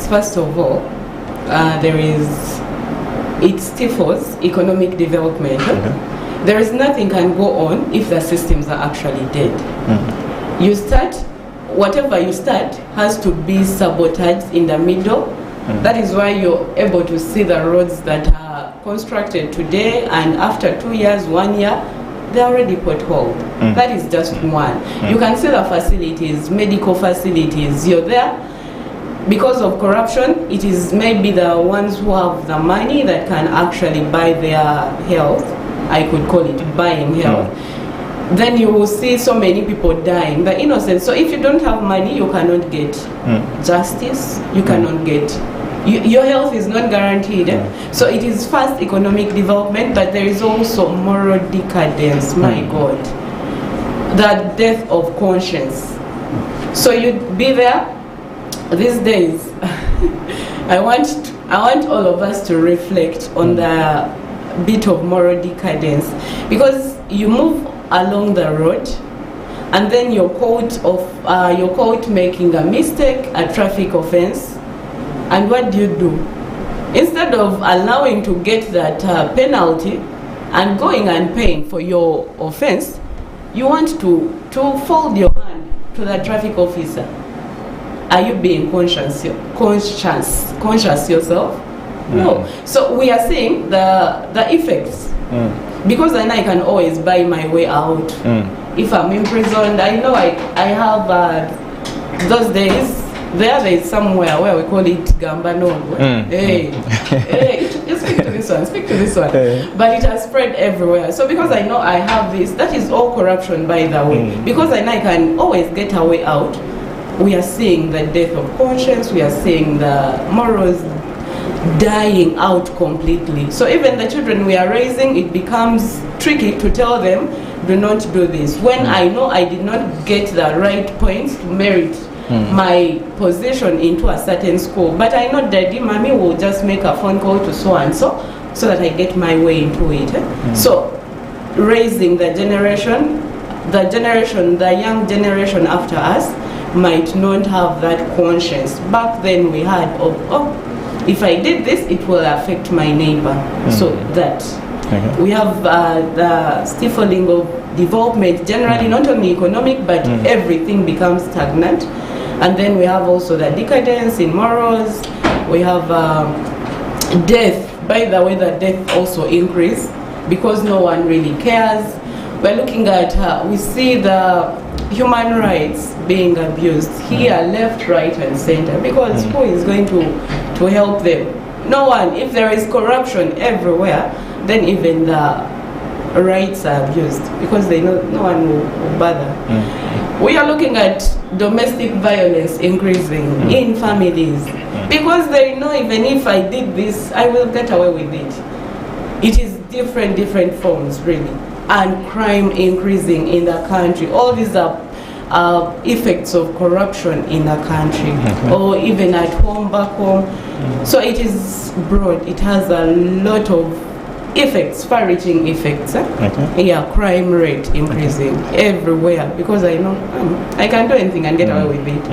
effects, first of all, it stifles economic development. There is nothing can go on if the systems are actually dead. You start, whatever you start has to be sabotaged in the middle. That is why you're able to see the roads that are constructed today, and after 2 years, 1 year, they're already potholed. That is just one. You can see the facilities, medical facilities, you're there. Because of corruption, it is maybe the ones who have the money that can actually buy their health. I could call it buying health. Then you will see so many people dying, the innocent. So if you don't have money, you cannot get justice, you cannot get, your health is not guaranteed. So it is first economic development, but there is also moral decadence, my God. The death of conscience. So you'd be there. These days, I want all of us to reflect on the bit of moral decadence, because you move along the road and then you're caught making a mistake, a traffic offense, and what do? Instead of allowing to get that penalty and going and paying for your offense, you want to fold your hand to the traffic officer. Are you being conscious yourself? No. So we are seeing the effects. Because then I can always buy my way out. If I'm imprisoned, I know I have those days. There is somewhere where we call it Gambano. Hey, speak to this one, speak to this one. But it has spread everywhere. So because I know I have this, that is all corruption, by the way. Because I know I can always get a way out. We are seeing the death of conscience, we are seeing the morals dying out completely. So even the children we are raising, it becomes tricky to tell them, do not do this. When I know I did not get the right points to merit my position into a certain school, but I know Daddy, Mommy will just make a phone call to so and so that I get my way into it. So raising the young generation after us might not have that conscience. Back then we had if I did this, it will affect my neighbor. So that we have the stifling of development generally, not only economic, but everything becomes stagnant. And then we have also the decadence in morals. We have death. By the way, the death also increase because no one really cares. We're looking at, we see the human rights being abused here, left, right, and center, because who is going to help them? No one. If there is corruption everywhere, then even the rights are abused because they know no one will bother. We are looking at domestic violence increasing in families because they know even if I did this, I will get away with it. It is different forms, really. And crime increasing in the country. All these are effects of corruption in the country, or even at home, back home. So it is broad. It has a lot of effects, far-reaching effects. Yeah, crime rate increasing everywhere because I know I can do anything and get away with it.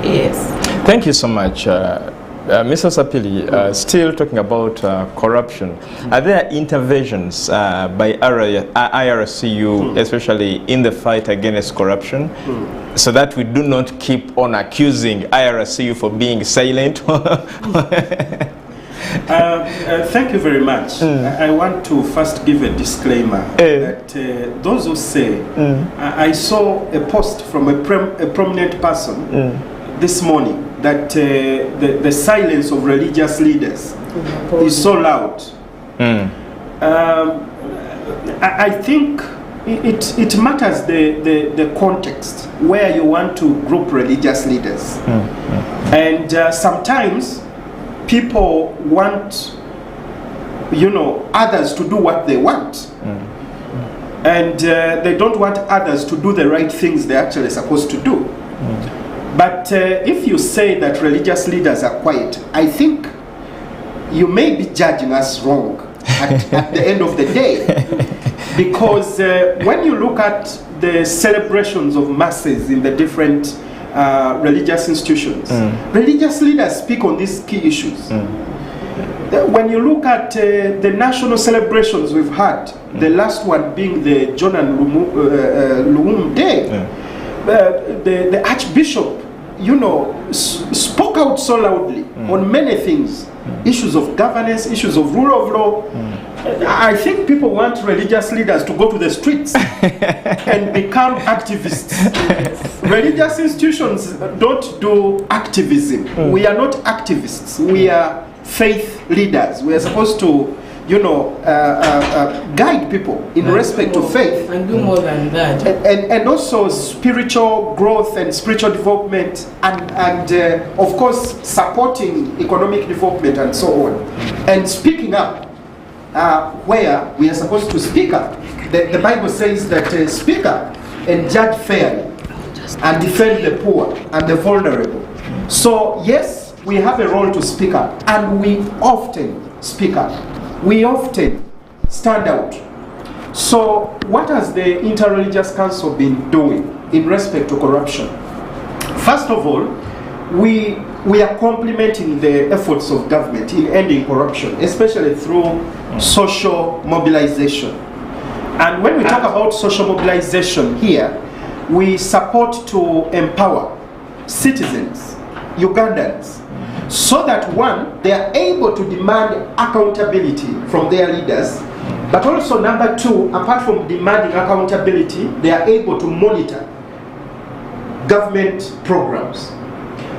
Yes. Thank you so much. Mr. Osapiri, still talking about corruption, are there interventions by IRCU, especially in the fight against corruption, so that we do not keep on accusing IRCU for being silent? Thank you very much. I want to first give a disclaimer that those who say, I saw a post from a prominent person this morning that the silence of religious leaders is so loud. I think it matters the context where you want to group religious leaders. And sometimes people want, others to do what they want. And they don't want others to do the right things they're actually supposed to do. But if you say that religious leaders are quiet, I think you may be judging us wrong at the end of the day. Because when you look at the celebrations of masses in the different religious institutions. Religious leaders speak on these key issues. When you look at the national celebrations we've had, the last one being the John and Luum Day, the Archbishop, you know, spoke out so loudly on many things, issues of governance, issues of rule of law. I think people want religious leaders to go to the streets and become activists. Religious institutions don't do activism. We are not activists. We are faith leaders. We are supposed to, you know, guide people in respect to faith. And do more than that. And also spiritual growth and spiritual development, and of course supporting economic development and so on. And speaking up where we are supposed to speak up. The Bible says that speak up and judge fairly and defend the poor and the vulnerable. So yes, we have a role to speak up, and we often speak up. We often stand out. So what has the Interreligious Council been doing in respect to corruption? First of all, we are complementing the efforts of government in ending corruption, especially through social mobilization. And when we talk about social mobilization here, we support to empower citizens, Ugandans, so that one, they are able to demand accountability from their leaders, but also number two, apart from demanding accountability, they are able to monitor government programs.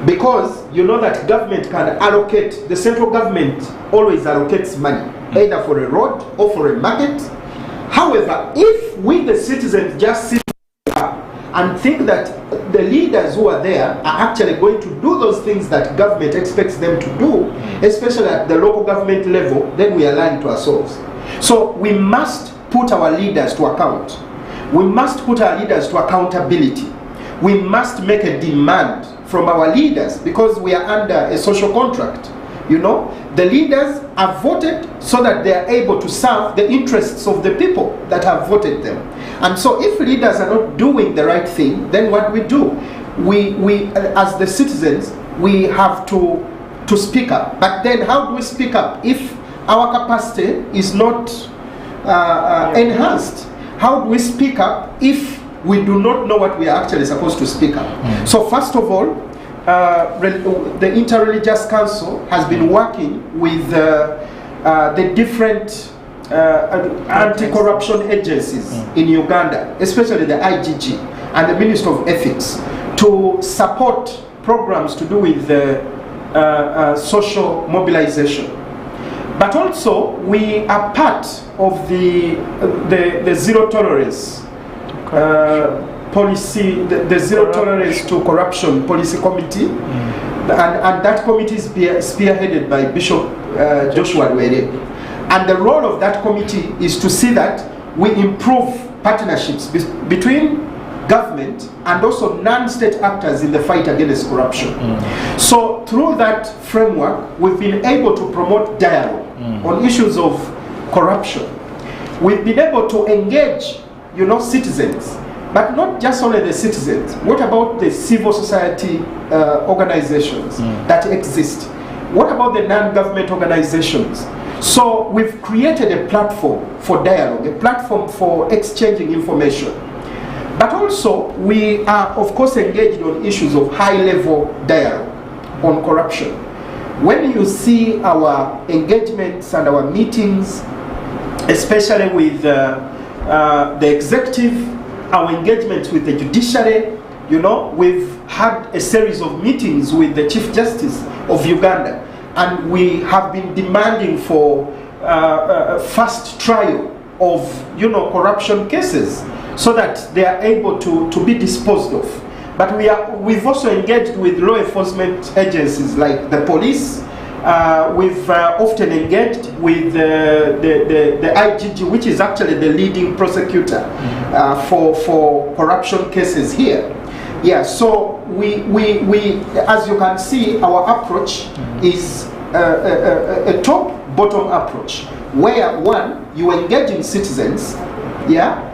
Because you know that government can allocate, the central government always allocates money, either for a road or for a market. However, if we the citizens just sit and think that the leaders who are there are actually going to do those things that government expects them to do, especially at the local government level, then we are lying to ourselves. So we must put our leaders to account. We must put our leaders to accountability. We must make a demand from our leaders, because we are under a social contract. You know, the leaders are voted so that they are able to serve the interests of the people that have voted them. And so if leaders are not doing the right thing, then what do? We as the citizens, we have to speak up. But then how do we speak up if our capacity is not enhanced? How do we speak up if we do not know what we are actually supposed to speak up? So first of all, the Interreligious Council has been working with the different anti-corruption agencies in Uganda, especially the IGG and the Ministry of Ethics, to support programs to do with social mobilization. But also, we are part of the zero tolerance policy, the zero tolerance to corruption policy committee, and that committee is spearheaded by Bishop Joshua Dwere. And the role of that committee is to see that we improve partnerships between government and also non-state actors in the fight against corruption. So through that framework, we've been able to promote dialogue on issues of corruption. We've been able to engage, you know, citizens, but not just only the citizens. What about the civil society organizations that exist? What about the non-government organizations? So we've created a platform for dialogue, a platform for exchanging information. But also, we are, of course, engaged on issues of high-level dialogue on corruption. When you see our engagements and our meetings, especially with the executive, our engagements with the judiciary, you know, we've had a series of meetings with the Chief Justice of Uganda, and we have been demanding for fast trial of, you know, corruption cases, so that they are able to be disposed of. But we've also engaged with law enforcement agencies like the police. We've often engaged with the IGG, which is actually the leading prosecutor for corruption cases here. Yeah, so we as you can see, our approach is a top-bottom approach, where one, you engage in citizens, yeah,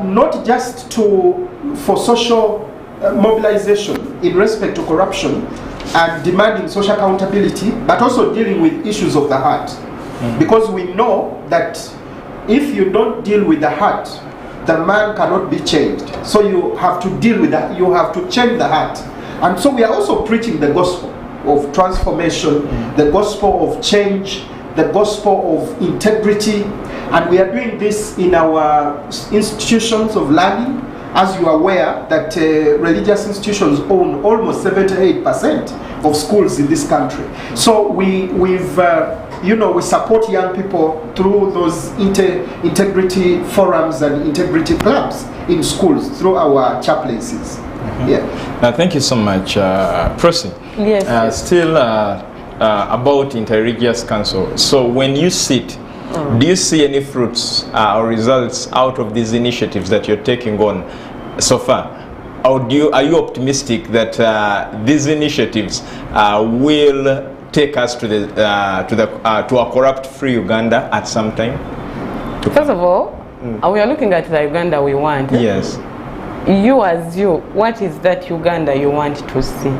not just for social mobilization in respect to corruption and demanding social accountability, but also dealing with issues of the heart. Because we know that if you don't deal with the heart, the man cannot be changed. So you have to deal with that. You have to change the heart. And so we are also preaching the gospel of transformation, the gospel of change, the gospel of integrity. And we are doing this in our institutions of learning. As you are aware that religious institutions own almost 78% of schools in this country. So we support young people through those integrity forums and integrity clubs in schools through our chaplaincies. Thank you so much, Prossy. Yes. Still about Interreligious Council. So when you sit, do you see any fruits or results out of these initiatives that you're taking on so far? Or are you optimistic that these initiatives will take us to a corrupt-free Uganda at some time? First of all, we are looking at the Uganda we want. Yes. What is that Uganda you want to see?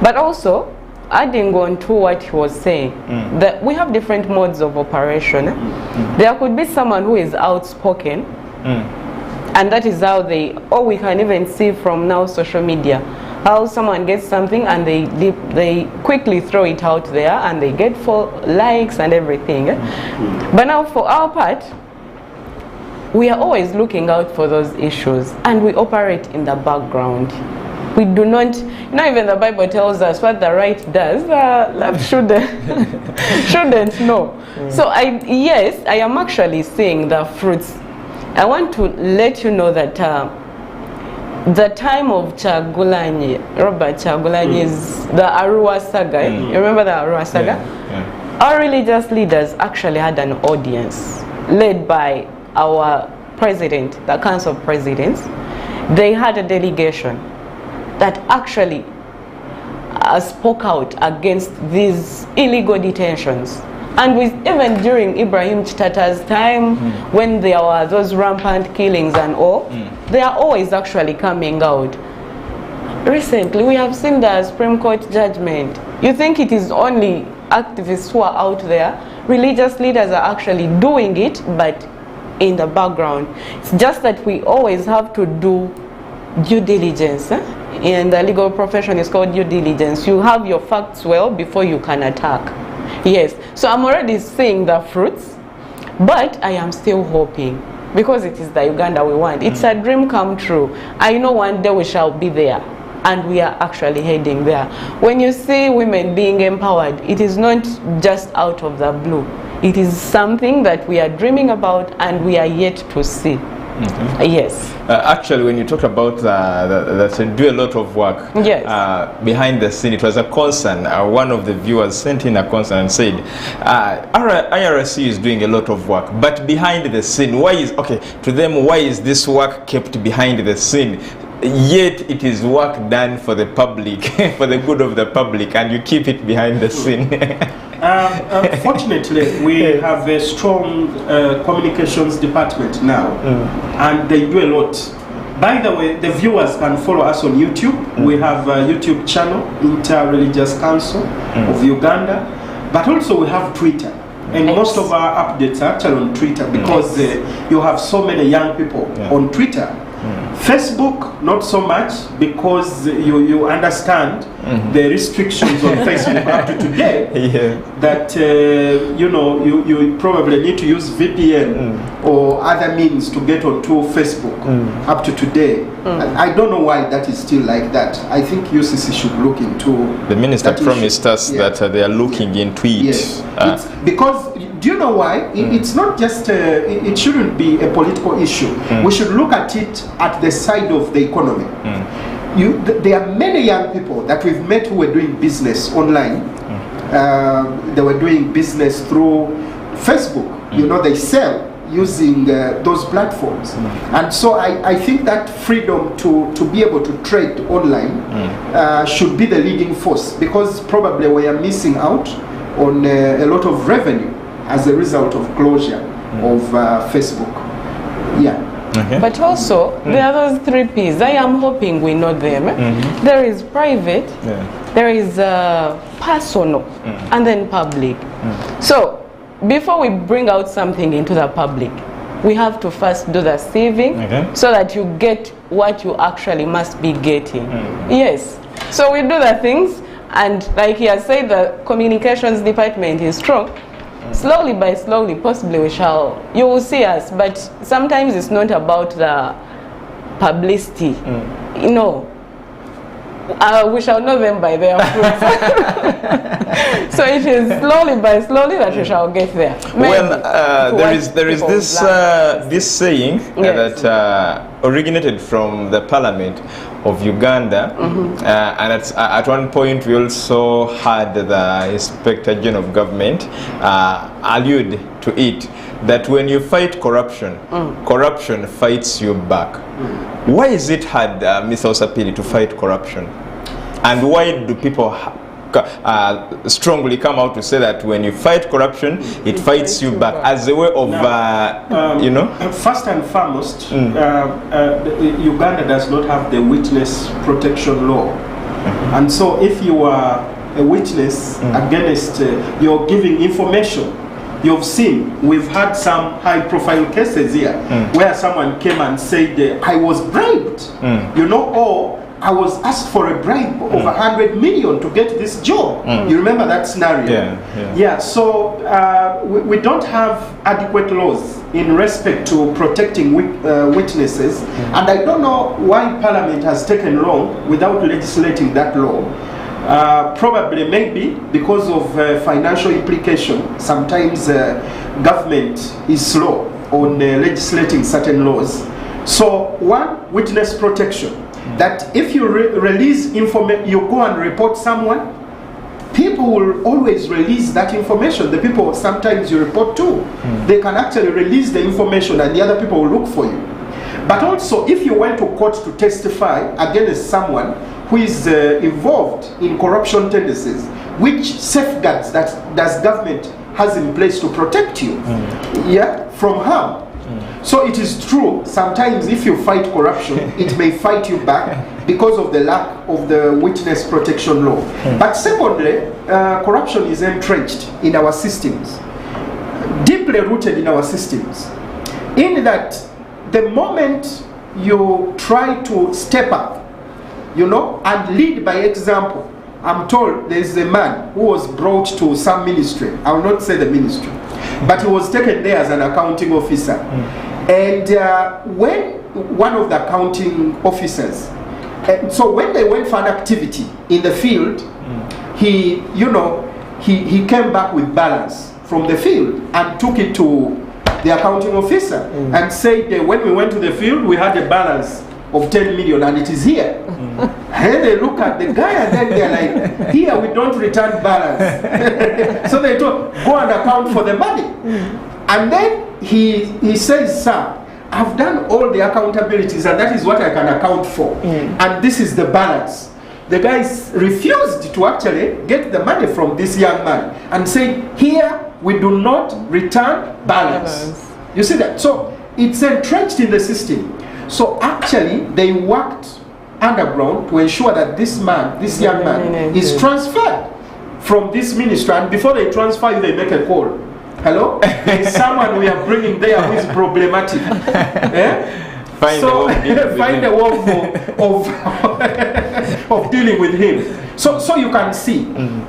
But also, adding on to what he was saying, that we have different modes of operation. There could be someone who is outspoken, and that is how we can even see from now social media, how someone gets something and they quickly throw it out there and they get for likes and everything. But now for our part, we are always looking out for those issues and we operate in the background. We do not, even the Bible tells us what the right does, left shouldn't know. So I am actually seeing the fruits. I want to let you know that the time of Robert Chagulanyi's, the Arua saga, you remember the Arua saga? Our religious leaders actually had an audience led by our president, the Council of Presidents. They had a delegation that actually spoke out against these illegal detentions. And even during Ibrahim Chitata's time, when there were those rampant killings and all, they are always actually coming out. Recently, we have seen the Supreme Court judgment. You think it is only activists who are out there? Religious leaders are actually doing it, but in the background. It's just that we always have to do due diligence. In the legal profession, it's called due diligence. You have your facts well before you can attack. Yes, so I'm already seeing the fruits, but I am still hoping, because it is the Uganda we want. It's a dream come true. I know one day we shall be there, and we are actually heading there. When you see women being empowered, it is not just out of the blue. It is something that we are dreaming about and we are yet to see. Yes. Actually, when you talk about that do a lot of work behind the scene, it was a concern. One of the viewers sent in a concern and said, IRCU is doing a lot of work, but behind the scene, why is this work kept behind the scene? Yet it is work done for the public, for the good of the public, and you keep it behind the scene. Fortunately, we have a strong communications department now, and they do a lot. By the way, the viewers can follow us on YouTube. We have a YouTube channel, Interreligious Council of Uganda, but also we have Twitter. And most of our updates are actually on Twitter, because you have so many young people on Twitter. Facebook, not so much, because you understand the restrictions on Facebook up to today, that you probably need to use VPN or other means to get onto Facebook up to today. And I don't know why that is still like that. I think UCC should look into the minister promised us that they are looking into it. Yes. It's because, do you know why? It's not just, it shouldn't be a political issue. We should look at it at the side of the economy. There are many young people that we've met who were doing business online. They were doing business through Facebook. They sell using those platforms. And so I think that freedom to be able to trade online should be the leading force, because probably we are missing out on a lot of revenue as a result of closure of Facebook. But also, there are those 3 P's. I am hoping we know them. There is private, there is personal, and then public. So, before we bring out something into the public, we have to first do the sieving so that you get what you actually must be getting. Yes. So we do the things, and like he has said, the communications department is strong. Slowly by slowly, possibly you will see us, but sometimes it's not about the publicity. You know, we shall know them by their fruits. So it is slowly by slowly that we shall get there. Well, there is this saying that originated from the Parliament of Uganda, and at one point we also had the Inspector General of Government allude to it, that when you fight corruption, corruption fights you back. Why is it hard, Mr. Osapiri, to fight corruption? And why do people strongly come out to say that when you fight corruption, it fights you back, as a way of, you know? First and foremost, Uganda does not have the witness protection law. And so if you are a witness against, you're giving information, you've seen, we've had some high-profile cases here where someone came and said, I was bribed, you know, or I was asked for a bribe of 100 million to get this job. You remember that scenario? So we don't have adequate laws in respect to protecting witnesses, and I don't know why Parliament has taken long without legislating that law. Probably maybe because of financial implication. Sometimes government is slow on legislating certain laws. So one, witness protection. That if you release information, you go and report someone, people will always release that information. The people sometimes you report to, they can actually release the information and the other people will look for you. But also, if you went to court to testify against someone who is involved in corruption tendencies, which safeguards that does government has in place to protect you from harm. So it is true, sometimes if you fight corruption, it may fight you back because of the lack of the witness protection law. But secondly, corruption is entrenched in our systems, deeply rooted in our systems, in that the moment you try to step up, you know, and lead by example. I'm told there is a man who was brought to some ministry, I will not say the ministry, but he was taken there as an accounting officer. And when one of the accounting officers, so when they went for an activity in the field, he came back with balance from the field and took it to the accounting officer and said, when we went to the field, we had a balance of 10 million and it is here. And they look at the guy and then they're like, here we don't return balance. So they told, go and account for the money. And then he says, sir, I've done all the accountabilities and that is what I can account for. And this is the balance. The guys refused to actually get the money from this young man and said, here we do not return balance. You see that? So it's entrenched in the system. So actually they worked underground to ensure that this young man is transferred from this ministry, and before they transfer you, they make a call. Hello? There is someone we are bringing there who is problematic. Find a way of dealing with him. So you can see,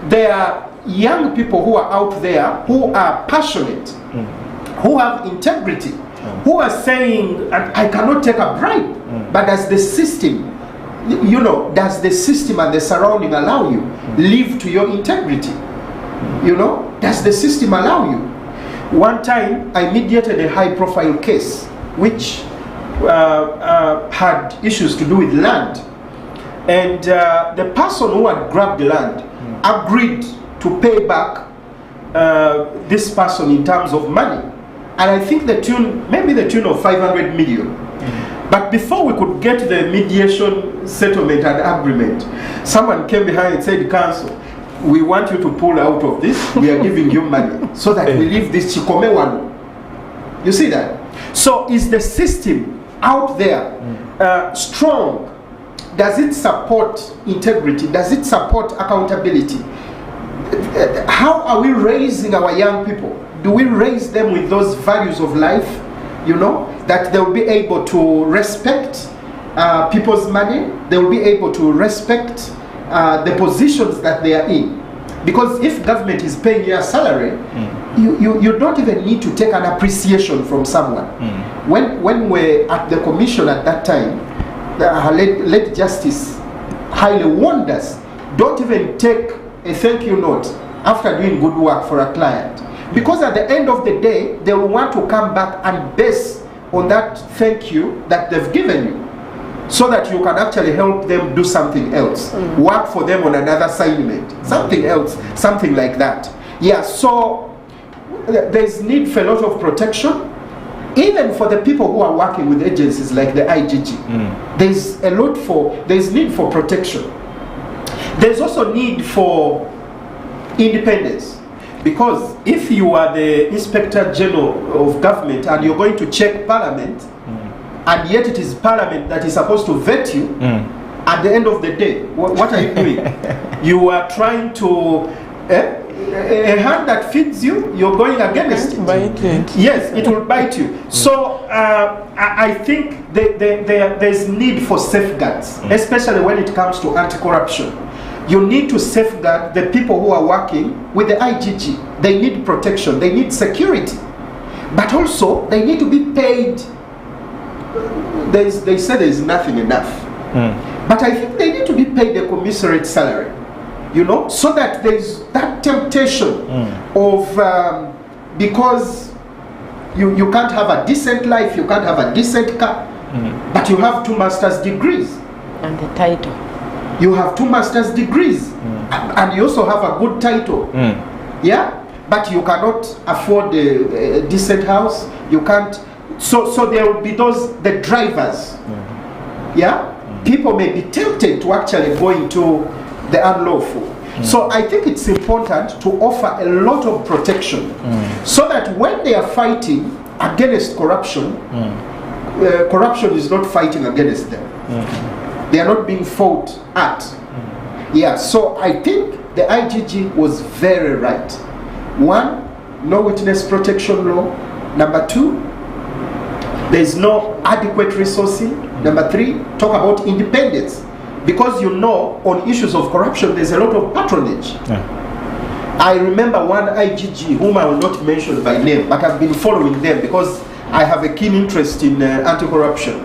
there are young people who are out there who are passionate, who have integrity, who are saying, I cannot take a bribe, but does the system, does the system and the surrounding allow you live to your integrity? Does the system allow you? One time I mediated a high-profile case which had issues to do with land, and the person who had grabbed the land agreed to pay back this person in terms of money, and I think maybe the tune of 500 million. But before we could get the mediation settlement and agreement, someone came behind and said, counsel, we want you to pull out of this, we are giving you money so that we leave this Chikome one. You see that? So is the system out there strong? Does it support integrity? Does it support accountability? How are we raising our young people? Do we raise them with those values of life, you know, that they'll be able to respect people's money, they'll be able to respect the positions that they are in? Because if government is paying you a salary, you don't even need to take an appreciation from someone. When we're at the commission at that time, the late Justice highly warned us, don't even take a thank you note after doing good work for a client. Because at the end of the day, they will want to come back and base on that thank you that they've given you, so that you can actually help them do something else, work for them on another assignment, something else, something like that. Yeah, so there's need for a lot of protection, even for the people who are working with agencies like the IGG. There's need for protection. There's also need for independence. Because if you are the Inspector General of Government and you're going to check Parliament, and yet it is Parliament that is supposed to vet you, at the end of the day, what are you doing? You are trying to, a hand that feeds you, you're going against it. Bite it. Yes, it will bite you. So I think there's need for safeguards, especially when it comes to anti-corruption. You need to safeguard the people who are working with the IGG. They need protection, they need security, but also they need to be paid. They say there's nothing enough, but I think they need to be paid a commensurate salary, you know, so that there's that temptation of because you can't have a decent life, you can't have a decent car, but you have 2 master's degrees and the title. You have 2 master's degrees, and you also have a good title. Yeah, but you cannot afford a decent house. You can't. So there will be the drivers. Yeah, people may be tempted to actually go into the unlawful. So I think it's important to offer a lot of protection, so that when they are fighting against corruption, corruption is not fighting against them. They are not being fought at. Yeah, so I think the IGG was very right. 1, no witness protection law. Number 2, there is no adequate resourcing. Number 3, talk about independence. Because you know, on issues of corruption, there's a lot of patronage. I remember one IGG, whom I will not mention by name, but I've been following them because I have a keen interest in anti-corruption.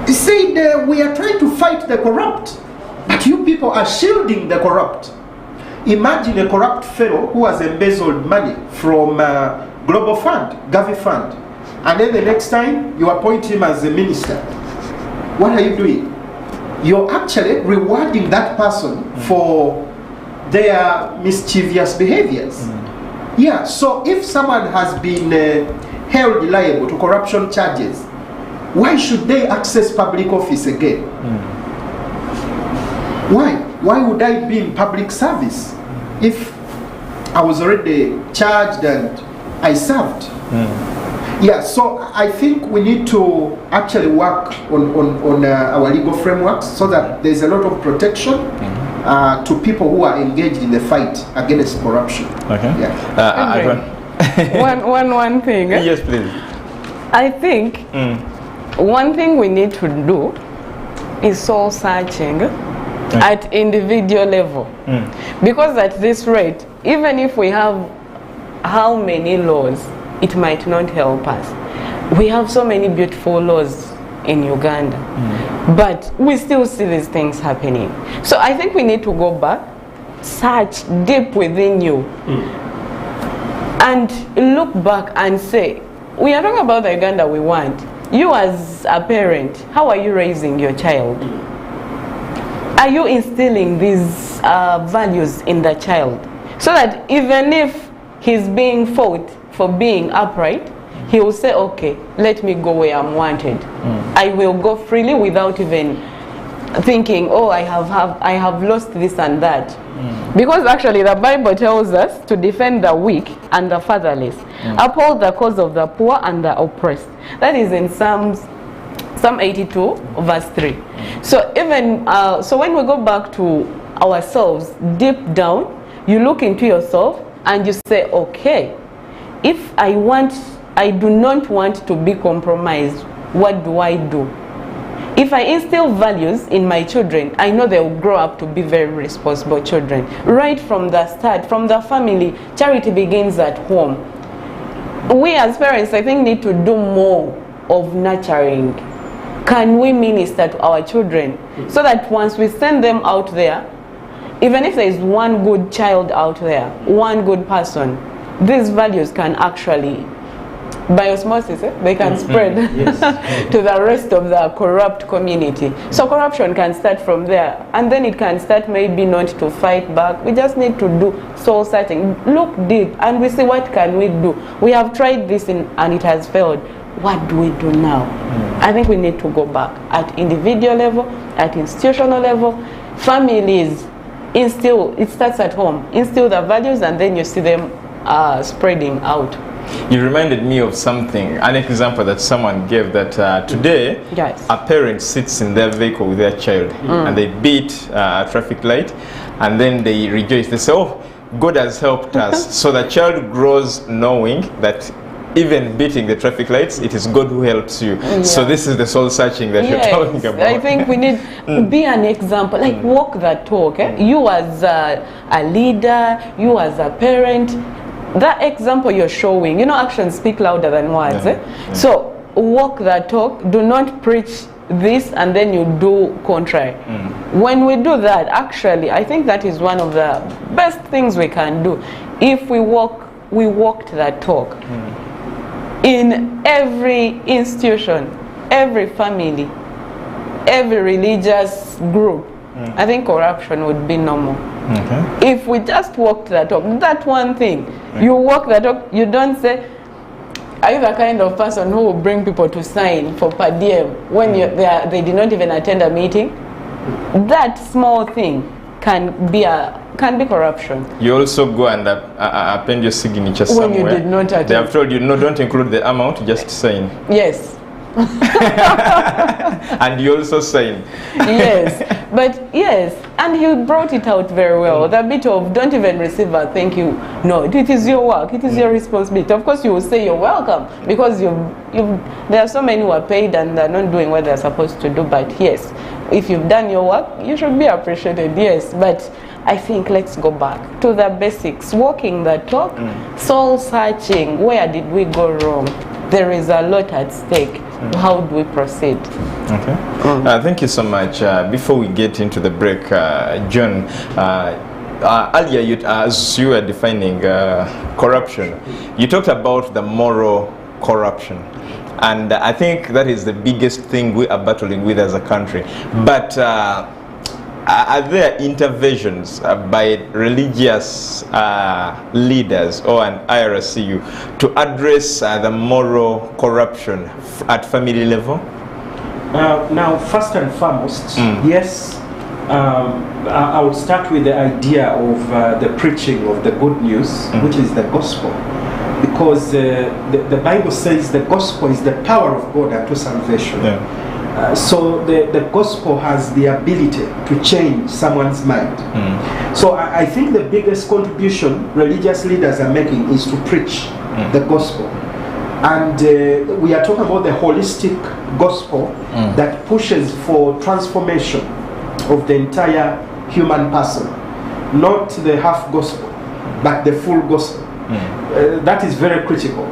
He said, we are trying to fight the corrupt, but you people are shielding the corrupt. Imagine a corrupt fellow who has embezzled money from Global Fund, Gavi Fund, and then the next time you appoint him as a minister. What are you doing? You're actually rewarding that person for their mischievous behaviors. Yeah, so if someone has been held liable to corruption charges, why should they access public office again? Why? Why would I be in public service if I was already charged and I served? Yeah, so I think we need to actually work on our legal frameworks so that there's a lot of protection to people who are engaged in the fight against corruption. Okay. Yeah. One thing. Yes, please. I think one thing we need to do is soul searching at individual level. Because at this rate, even if we have how many laws, it might not help us. We have so many beautiful laws in Uganda, but we still see these things happening. So I think we need to go back, search deep within you, and look back and say, we are talking about the Uganda we want. You as a parent, how are you raising your child? Are you instilling these values in the child? So that even if he's being fought for being upright, he will say, okay, let me go where I'm wanted. I will go freely without even thinking, oh, I have lost this and that. Because actually the Bible tells us to defend the weak and the fatherless, uphold the cause of the poor and the oppressed. That is in Psalms Psalm 82 verse 3. So even so when we go back to ourselves deep down, you look into yourself and you say, okay, if I do not want to be compromised, what do I do? If I instill values in my children, I know they will grow up to be very responsible children. Right from the start, from the family, charity begins at home. We as parents, I think, need to do more of nurturing. Can we minister to our children so that once we send them out there, even if there is one good child out there, one good person, these values can actually, by osmosis, they can spread to the rest of the corrupt community. So corruption can start from there, and then it can start maybe not to fight back. We just need to do soul searching, look deep, and we see what can we do. We have tried this and it has failed. What do we do now? I think we need to go back at individual level, at institutional level. Families, it starts at home. Instill the values, and then you see them spreading out. You reminded me of something, an example that someone gave, that today a parent sits in their vehicle with their child and they beat a traffic light, and then they rejoice. They say, oh, God has helped us. So the child grows knowing that even beating the traffic lights, it is God who helps you. So this is the soul searching that you're talking about. I think we need be an example, like walk that talk. You as a leader, you as a parent, that example you're showing, actions speak louder than words. So walk that talk. Do not preach this and then you do contrary. When we do that, actually, I think that is one of the best things we can do. If we walked that talk. In every institution, every family, every religious group, I think corruption would be normal. If we just walked that talk, that one thing, you walk that talk, you don't say, are you the kind of person who will bring people to sign for per diem when they did not even attend a meeting? That small thing can be corruption. You also go and append your signature somewhere. When you did not attend. They have told you, no, don't include the amount, just sign. Yes. And you also sign. Yes, but yes, and he brought it out very well. The bit of don't even receive a thank you. No, it is your work, it is your responsibility. Of course, you will say you're welcome because there are so many who are paid and they're not doing what they're supposed to do. But yes, if you've done your work, you should be appreciated. Yes, but I think let's go back to the basics. Walking the talk, soul searching. Where did we go wrong? There is a lot at stake. How do we proceed? Okay. Thank you so much. Before we get into the break, John, earlier as you were defining corruption, you talked about the moral corruption. And I think that is the biggest thing we are battling with as a country. But are there interventions by religious leaders or an IRCU to address the moral corruption at family level? Now, first and foremost, yes, I would start with the idea of the preaching of the good news, which is the gospel. Because the Bible says the gospel is the power of God unto salvation. So the gospel has the ability to change someone's mind. So I think the biggest contribution religious leaders are making is to preach the gospel. And we are talking about the holistic gospel that pushes for transformation of the entire human person. Not the half gospel, but the full gospel. That is very critical.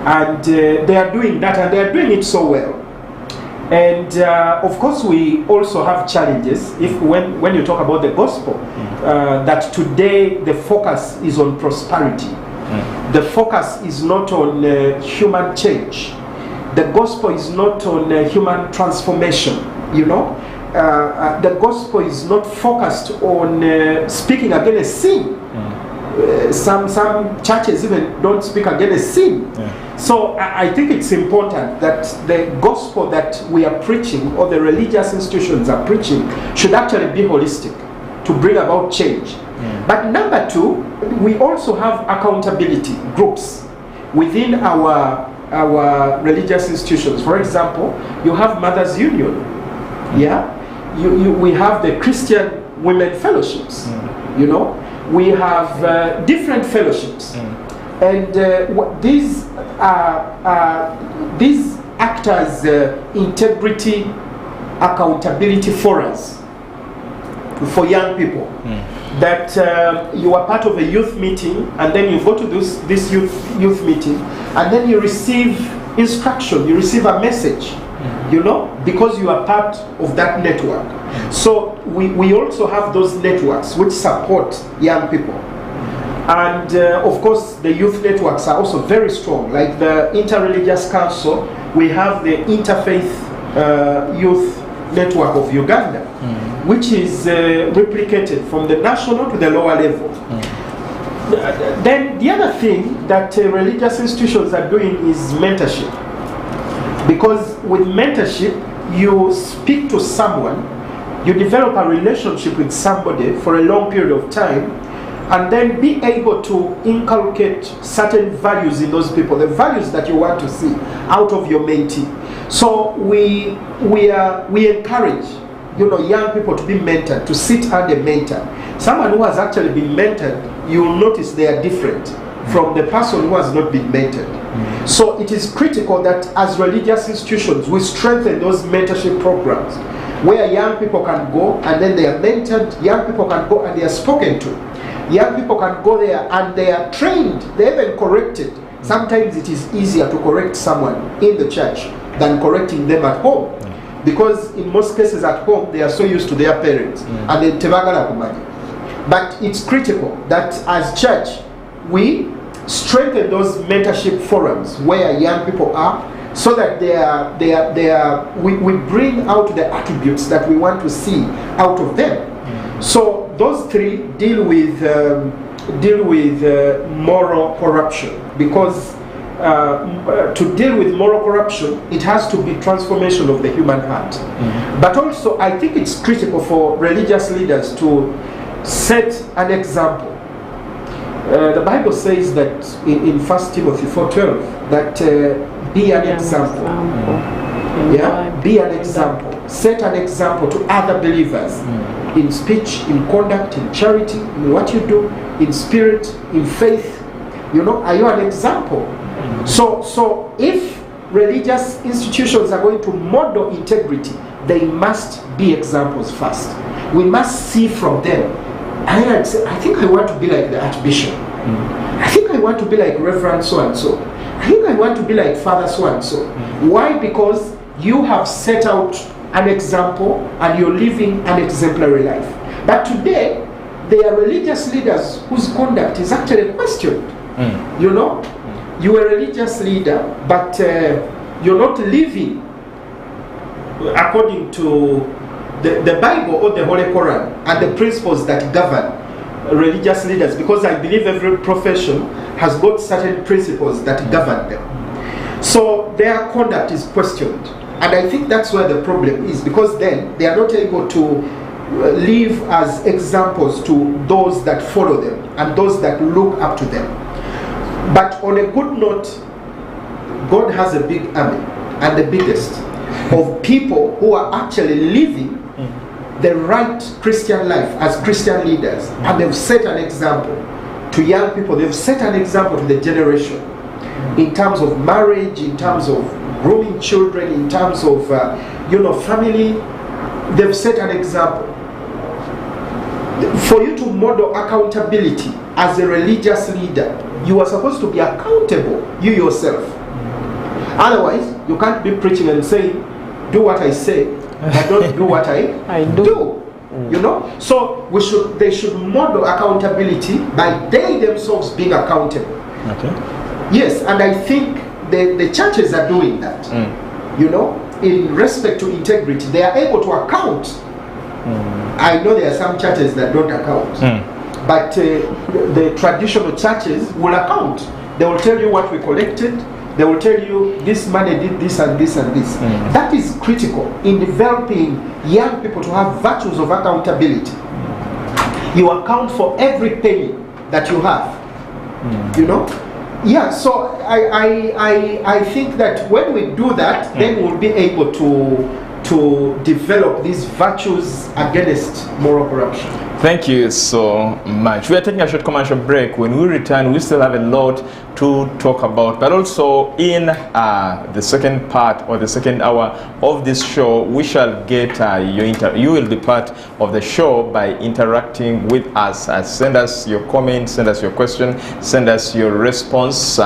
And they are doing that, and they are doing it so well. And of course we also have challenges when you talk about the gospel, that today the focus is on prosperity. The focus is not on human change. The gospel is not on human transformation, the gospel is not focused on speaking against sin. Some churches even don't speak against sin. So I think it's important that the gospel that we are preaching, or the religious institutions are preaching, should actually be holistic to bring about change. But number two, we also have accountability groups within our our religious institutions. For example, you have Mothers Union. Yeah, we have the Christian Women Fellowships. You know, we have different fellowships, and these act as integrity, accountability forums for young people. That you are part of a youth meeting, and then you go to this youth meeting, and then you receive instruction, you receive a message, you know, because you are part of that network. So we also have those networks which support young people. And of course, the youth networks are also very strong, like the Interreligious Council. We have the Interfaith Youth Network of Uganda, which is replicated from the national to the lower level. Then the other thing that religious institutions are doing is mentorship. Because with mentorship, you speak to someone, you develop a relationship with somebody for a long period of time, and then be able to inculcate certain values in those people, the values that you want to see out of your mentee. So we encourage, you know, young people to be mentored, to sit under a mentor. Someone who has actually been mentored, you will notice they are different from the person who has not been mentored. So it is critical that as religious institutions, we strengthen those mentorship programs where young people can go and then they are mentored, young people can go and they are spoken to. Young people can go there and they are trained, they are even corrected. Sometimes it is easier to correct someone in the church than correcting them at home. Because in most cases at home, they are so used to their parents. And they tebagala kumanya. But it's critical that as church, we strengthen those mentorship forums where young people are, so that we bring out the attributes that we want to see out of them. So those three deal with moral corruption, because to deal with moral corruption, it has to be transformation of the human heart. But also, I think it's critical for religious leaders to set an example. The Bible says that in 1 Timothy 4:12 that be an example. Yeah, be an example. Set an example to other believers in speech, in conduct, in charity, in what you do, in spirit, in faith. You know, are you an example? So if religious institutions are going to model integrity, they must be examples first. We must see from them. I think I want to be like the Archbishop. I think I want to be like Reverend so-and-so. I think I want to be like Father so-and-so. Why? Because you have set out an example and you're living an exemplary life. But today, there are religious leaders whose conduct is actually questioned. You know? You are a religious leader, but you're not living according to the Bible or the Holy Quran and the principles that govern religious leaders, because I believe every profession has got certain principles that govern them. So their conduct is questioned. And I think that's where the problem is, because then they are not able to live as examples to those that follow them and those that look up to them. But on a good note, God has a big army, and the biggest, of people who are actually living the right Christian life as Christian leaders, and they've set an example to young people. They've set an example to the generation in terms of marriage, in terms of grooming children, in terms of family. They've set an example. For you to model accountability as a religious leader, you are supposed to be accountable, you yourself. Otherwise, you can't be preaching and saying, do what I say, but don't do what I do. You know? So they should model accountability by they themselves being accountable. Okay. Yes, and I think the churches are doing that. You know, in respect to integrity, they are able to account. I know there are some churches that don't account. But the traditional churches will account. They will tell you what we collected. They will tell you this money did this and this and this. That is critical in developing young people to have virtues of accountability. You account for every penny that you have. You know, Yeah, so I think that when we do that, then we'll be able to develop these virtues against moral corruption. Thank you so much. We are taking a short commercial break. When we return, we still have a lot to talk about, but also in the second part or the second hour of this show, we shall get you will be part of the show by interacting with us. Send us your comments, send us your question, send us your response.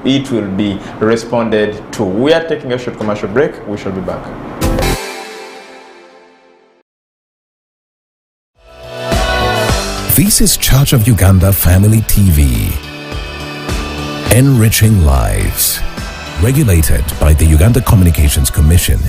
It will be responded to. We are taking a short commercial break. We shall be back. This is Church of Uganda Family TV. Enriching lives. Regulated by the Uganda Communications Commission.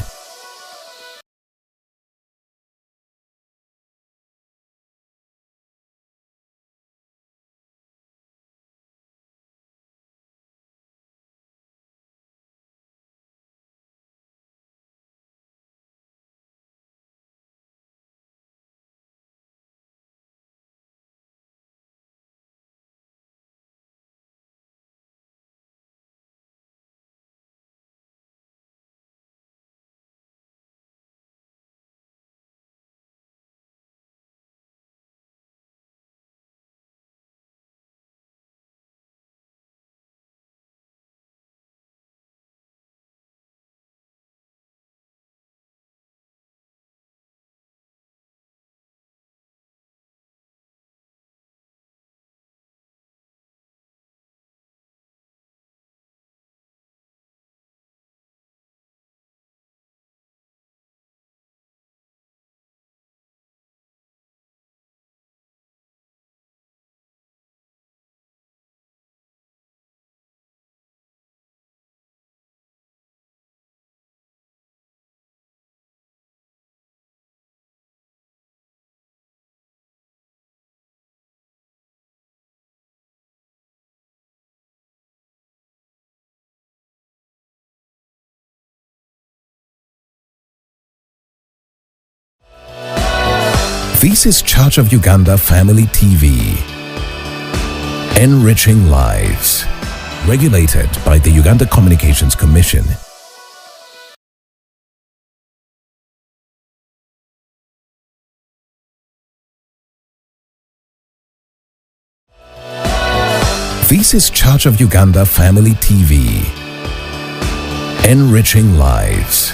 This is Church of Uganda Family TV. Enriching lives. Regulated by the Uganda Communications Commission. This is Church of Uganda Family TV. Enriching lives.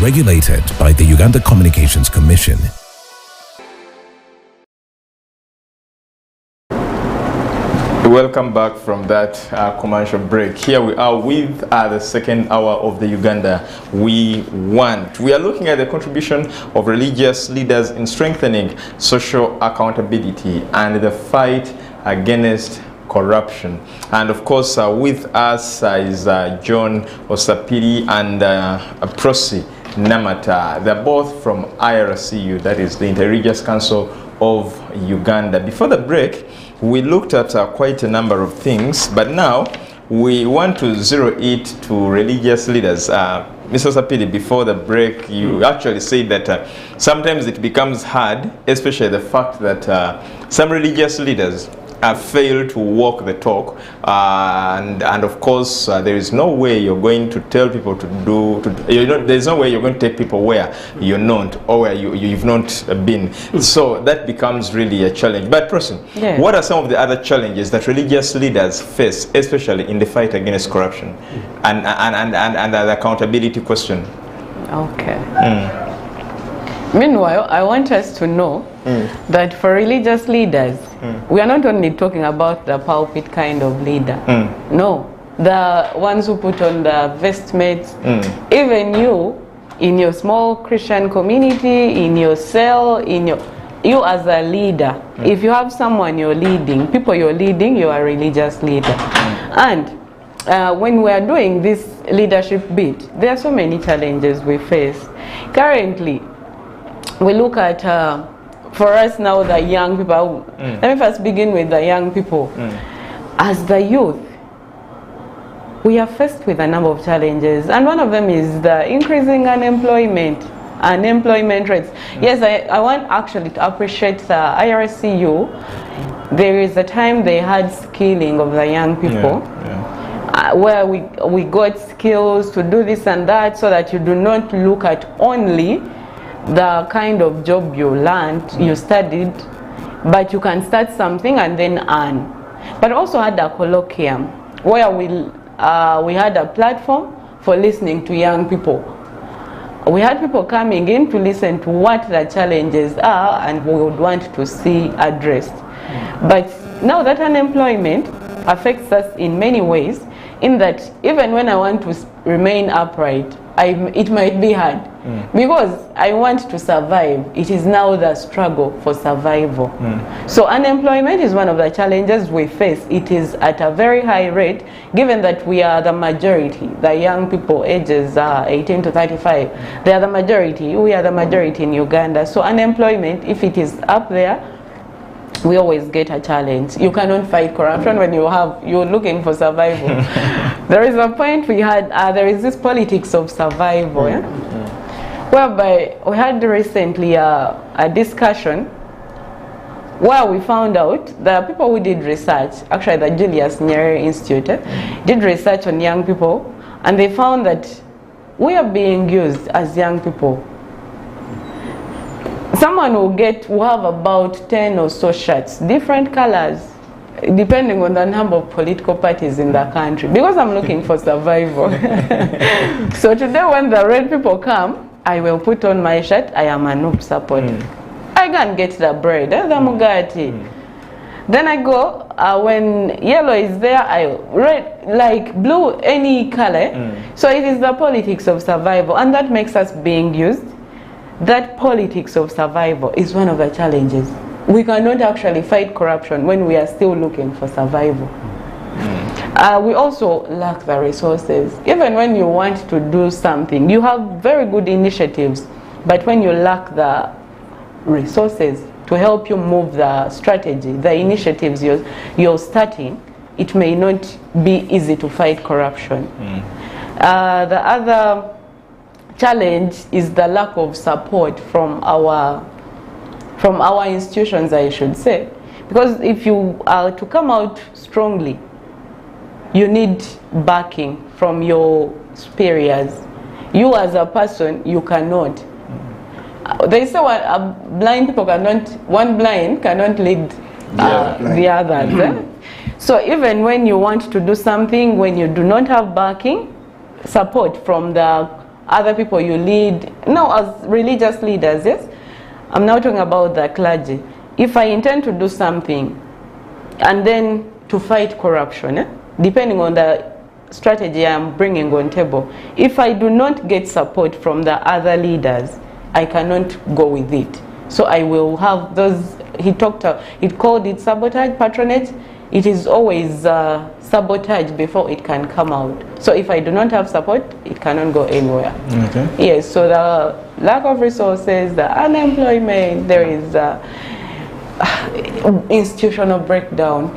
Regulated by the Uganda Communications Commission. Welcome back from that commercial break. Here we are with the second hour of the Uganda We Want. We are looking at the contribution of religious leaders in strengthening social accountability and the fight against corruption. And of course, with us is John Osapiri and Prossy Namata. They're both from IRCU, that is the Inter-Religious Council of Uganda. Before the break, we looked at quite a number of things, but now we want to zero it to religious leaders. Mr. Osapiri, before the break, you actually said that sometimes it becomes hard, especially the fact that some religious leaders fail to walk the talk, and of course there is no way you're going to tell people to do, there's no way you're going to take people where you're not or where you've not been. So that becomes really a challenge. But Prossy, what are some of the other challenges that religious leaders face, especially in the fight against corruption and the accountability question? Okay. Meanwhile, I want us to know that for religious leaders, we are not only talking about the pulpit kind of leader. No, the ones who put on the vestments, even you, in your small Christian community, in your cell, you as a leader, if you have someone you're leading, people you're leading, you're a religious leader. And when we are doing this leadership bit, there are so many challenges we face. Currently, we look at, for us now, the young people. Let me first begin with the young people. As the youth, we are faced with a number of challenges, and one of them is the increasing unemployment rates. Yes, I want actually to appreciate the IRCU. There is a time they had skilling of the young people. where we got skills to do this and that, so that you do not look at only the kind of job you learned, you studied, but you can start something and then earn. But also had a colloquium where we had a platform for listening to young people. We had people coming in to listen to what the challenges are and we would want to see addressed. But now that unemployment affects us in many ways, in that even when I want to remain upright, it might be hard because I want to survive. It is now the struggle for survival. So unemployment is one of the challenges we face. It is at a very high rate, given that we are the majority. The young people ages 18 to 35, they are the majority. We are the majority in Uganda. So unemployment, if it is up there, we always get a challenge. You cannot fight corruption when you're looking for survival. There is a point we had, there is this politics of survival, whereby we had recently a discussion where we found out the people who did research, actually the Julius Nyerere Institute, did research on young people, and they found that we are being used as young people. Someone will have about 10 or so shirts, different colors, depending on the number of political parties in the country, because I'm looking for survival. So today when the red people come, I will put on my shirt, I am a noob supporter. I can get the bread, the mugati. Then I go, when yellow is there, red, like blue, any color. So it is the politics of survival, and that makes us being used. That politics of survival is one of the challenges. We cannot actually fight corruption when we are still looking for survival. We also lack the resources. Even when you want to do something, you have very good initiatives, but when you lack the resources to help you move the strategy, the initiatives you're starting, it may not be easy to fight corruption. The other challenge is the lack of support from our institutions, I should say, because if you are to come out strongly, you need backing from your superiors. You as a person, you cannot. They say one blind cannot lead the others. So even when you want to do something, when you do not have backing, support from the other people you lead, no, as religious leaders, yes? I'm now talking about the clergy. If I intend to do something and then to fight corruption, depending on the strategy I'm bringing on table, if I do not get support from the other leaders, I cannot go with it. So I will have those, he called it sabotage, patronage. It is always sabotage before it can come out. So if I do not have support, it cannot go anywhere. Yes, so the lack of resources, the unemployment, there is institutional breakdown.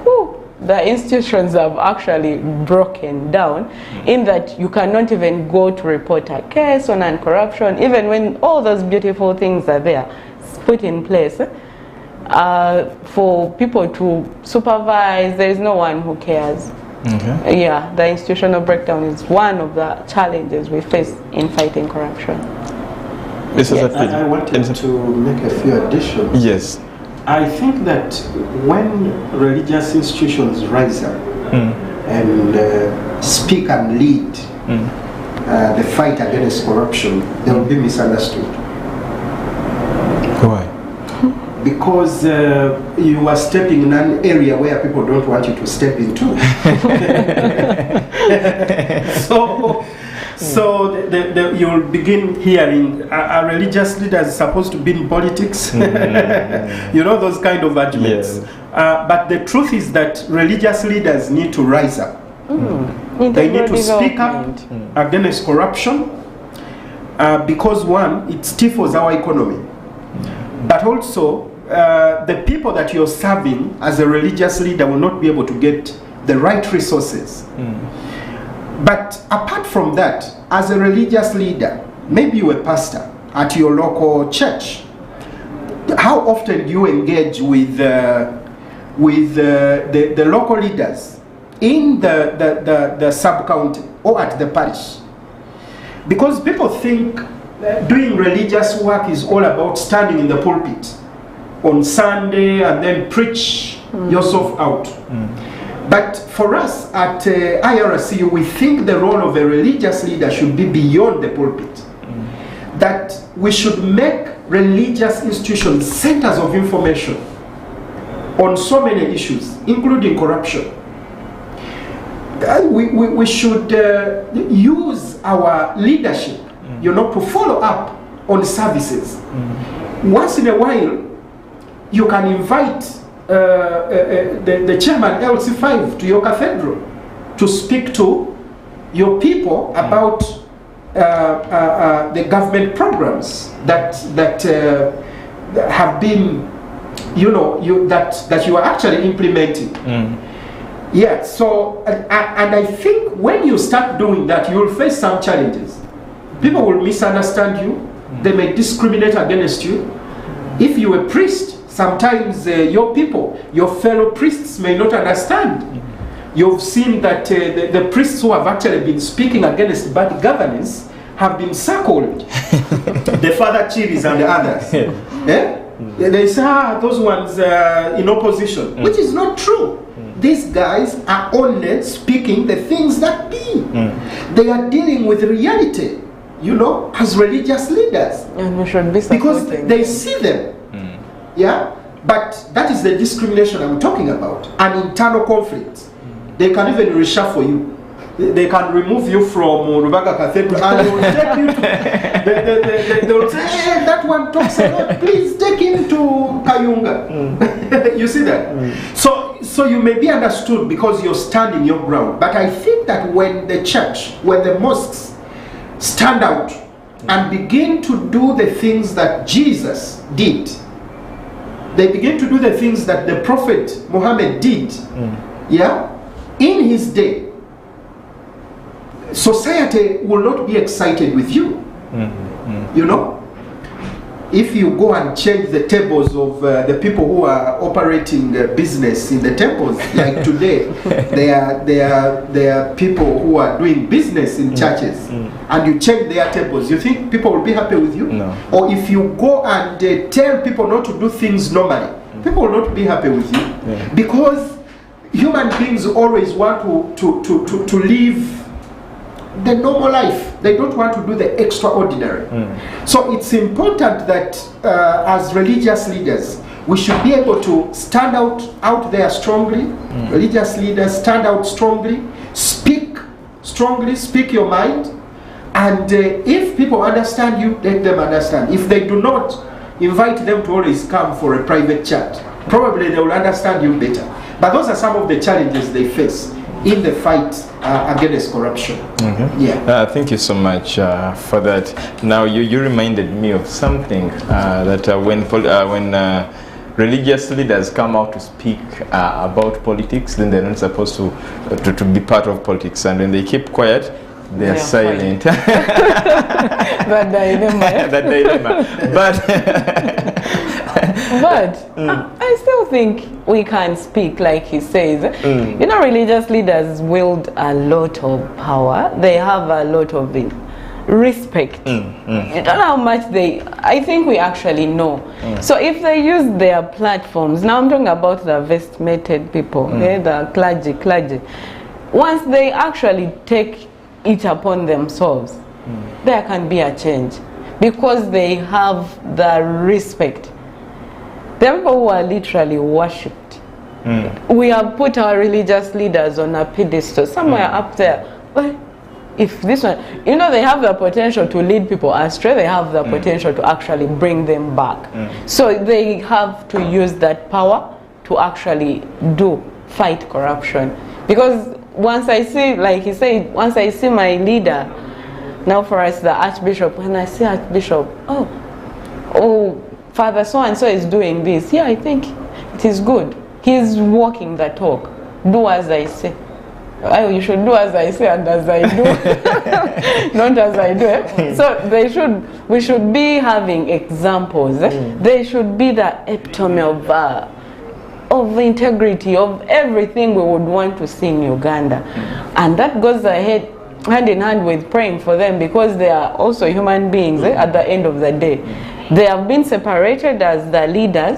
The institutions have actually broken down in that you cannot even go to report a case on corruption, even when all those beautiful things are there, put in place. For people to supervise, there is no one who cares. Yeah, the institutional breakdown is one of the challenges we face in fighting corruption. I wanted to make a few additions. Yes. I think that when religious institutions rise up and speak and lead the fight against corruption, they will be misunderstood. Why? Because you are stepping in an area where people don't want you to step into. So you'll begin hearing are religious leaders supposed to be in politics? You know, those kind of arguments. But the truth is that religious leaders need to rise up. They need to speak up against corruption because one, it stifles our economy. But also, the people that you're serving as a religious leader will not be able to get the right resources. But apart from that, as a religious leader, maybe you're a pastor at your local church, how often do you engage with the local leaders in the sub-county or at the parish. Because people think doing religious work is all about standing in the pulpit on Sunday and then preach yourself out. But for us at IRCU, we think the role of a religious leader should be beyond the pulpit. That we should make religious institutions centers of information on so many issues, including corruption. We should use our leadership, to follow up on services. Once in a while, you can invite the chairman LC5 to your cathedral to speak to your people about the government programs that have been, that you are actually implementing. Yeah, so, and I think when you start doing that, you will face some challenges. People will misunderstand you. They may discriminate against you. If you're a priest, sometimes your people, your fellow priests may not understand. You've seen that the priests who have actually been speaking against bad governance have been circled. The Father Chiris and the others. They say, those ones in opposition, which is not true. These guys are only speaking the things that be. They are dealing with reality, as religious leaders. And we should be supporting. Because they see them. Yeah? But that is the discrimination I'm talking about. An internal conflict. They can even reshuffle you. They can remove you from Rubaga Cathedral and they will take you to, they will say, hey, that one talks a lot, please take him to Kayunga. You see that? So you may be understood because you're standing your ground. But I think that when the church, when the mosques stand out and begin to do the things that Jesus did, they begin to do the things that the Prophet Muhammad did, in his day, society will not be excited with you. If you go and change the tables of the people who are operating business in the temples, like today, there are people who are doing business in churches, and you change their tables, you think people will be happy with you? No. Or if you go and tell people not to do things normally, people will not be happy with you, because human beings always want to live the normal life. They don't want to do the extraordinary. So it's important that as religious leaders, we should be able to stand out there strongly. Religious leaders stand out strongly, speak strongly, speak your mind, and if people understand you, let them understand. If they do not, invite them to always come for a private chat. Probably they will understand you better. But those are some of the challenges they face in the fight against corruption. Thank you so much for that. Now you reminded me of something that when religious leaders come out to speak about politics, then they're not supposed to be part of politics, and when they keep quiet, they are silent. That dilemma. But I still think we can speak, like he says. Religious leaders wield a lot of power. They have a lot of respect. You don't know how much I think we actually know. So if they use their platforms, now I'm talking about the vestmented people, the clergy. Once they actually take it upon themselves, there can be a change, because they have the respect. There are people who are literally worshipped. We have put our religious leaders on a pedestal somewhere up there. But if this one, they have the potential to lead people astray, they have the potential to actually bring them back. So they have to use that power to actually fight corruption. Because once I see, like he said, once I see my leader, now for us the Archbishop, when I see Archbishop, oh, Father so-and-so is doing this, I think it is good. He's walking the talk. Do as I say. You should do as I say and as I do, not as I do. So we should be having examples. They should be the epitome of of integrity, of everything we would want to see in Uganda. And that goes ahead hand in hand with praying for them, because they are also human beings at the end of the day. They have been separated as the leaders,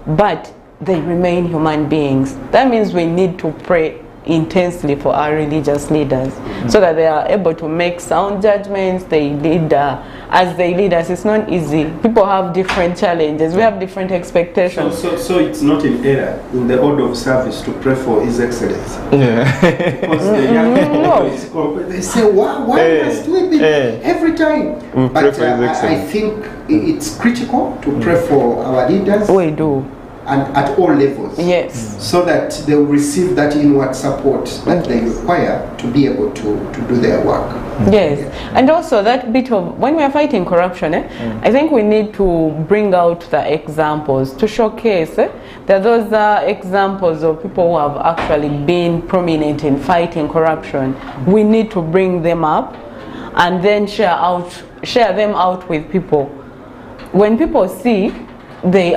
but they remain human beings. That means we need to pray intensely for our religious leaders so that they are able to make sound judgments. They lead as they lead us. It's not easy. People have different challenges. We have different expectations. So it's not an error in the order of service to pray for His Excellency. Yeah. Because the young people, they say, why must we be every time? But I think it's critical to pray for our leaders. We do. And at all levels, yes, so that they will receive that inward support that they require to be able to do their work. Yes, and also that bit of, when we are fighting corruption, I think we need to bring out the examples to showcase that those are examples of people who have actually been prominent in fighting corruption. We need to bring them up and then share them out with people. When people see, they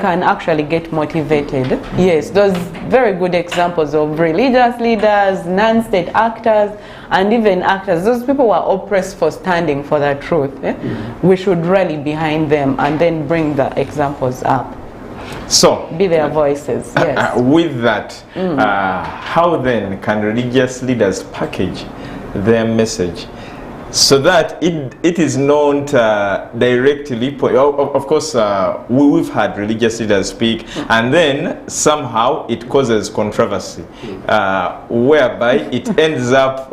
can actually get motivated. Yes, those very good examples of religious leaders, non-state actors, and even actors, those people who are oppressed for standing for the truth. We should rally behind them and then bring the examples up. So, be their voices. Yes. With that, how then can religious leaders package their message so that it is not directly, of course, we've had religious leaders speak, and then somehow it causes controversy, whereby it ends up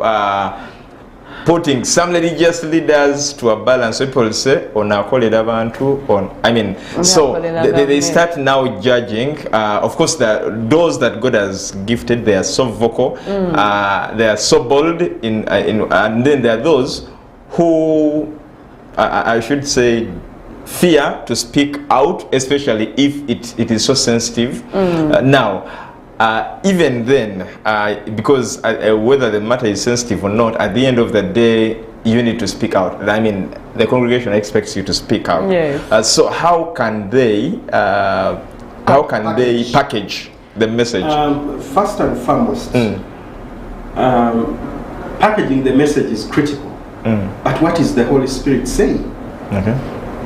putting some religious leaders to a balance. People say, so they start now judging. Of course, those that God has gifted, they are so vocal, they are so bold, and then there are those who, I should say, fear to speak out, especially if it is so sensitive. Now, even then, because whether the matter is sensitive or not, at the end of the day, you need to speak out. I mean, the congregation expects you to speak out. Yes. So how can they package the message? First and foremost, packaging the message is critical. But what is the Holy Spirit saying? Okay.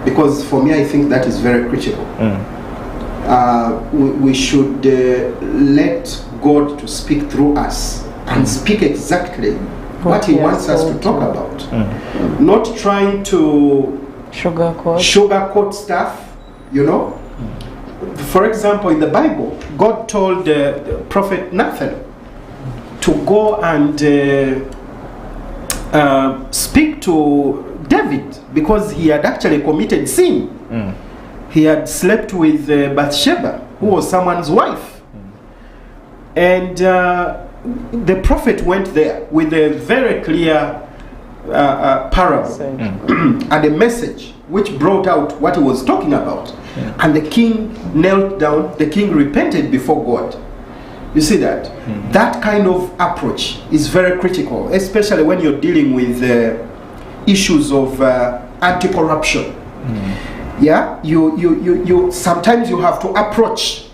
Because for me, I think that is very critical. We should let God to speak through us and speak exactly what He wants us to talk about. Not trying to sugarcoat stuff, you know. For example, in the Bible, God told the prophet Nathan to go and speak to David because he had actually committed sin. He had slept with Bathsheba, who was someone's wife. And the prophet went there with a very clear parable and a message which brought out what he was talking about. And the king knelt down, the king repented before God. You see that? That kind of approach is very critical, especially when you're dealing with issues of anti-corruption. Yeah, you sometimes you have to approach,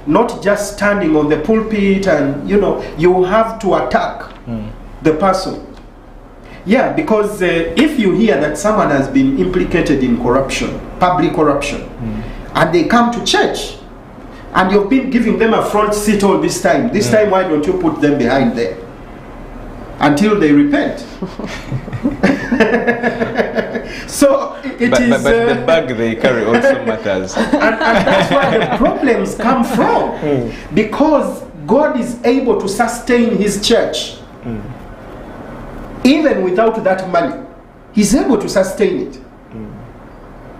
not just standing on the pulpit and you have to attack the person. Yeah, because if you hear that someone has been implicated in corruption, public corruption, and they come to church, and you've been giving them a front seat all this time, time why don't you put them behind there until they repent? So but the bag they carry also matters. and that's where the problems come from. Because God is able to sustain His church. Even without that money, He's able to sustain it.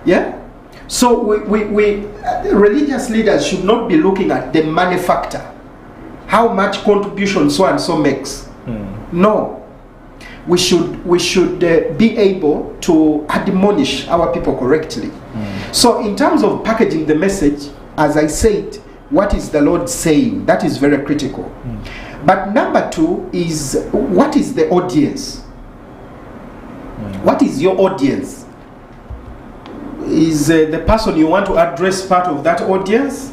Yeah? So we religious leaders should not be looking at the money factor. How much contribution so and so makes. No. We should be able to admonish our people correctly. So in terms of packaging the message, as I said, what is the Lord saying? That is very critical. But number two is, what is the audience? What is your audience? Is the person you want to address part of that audience?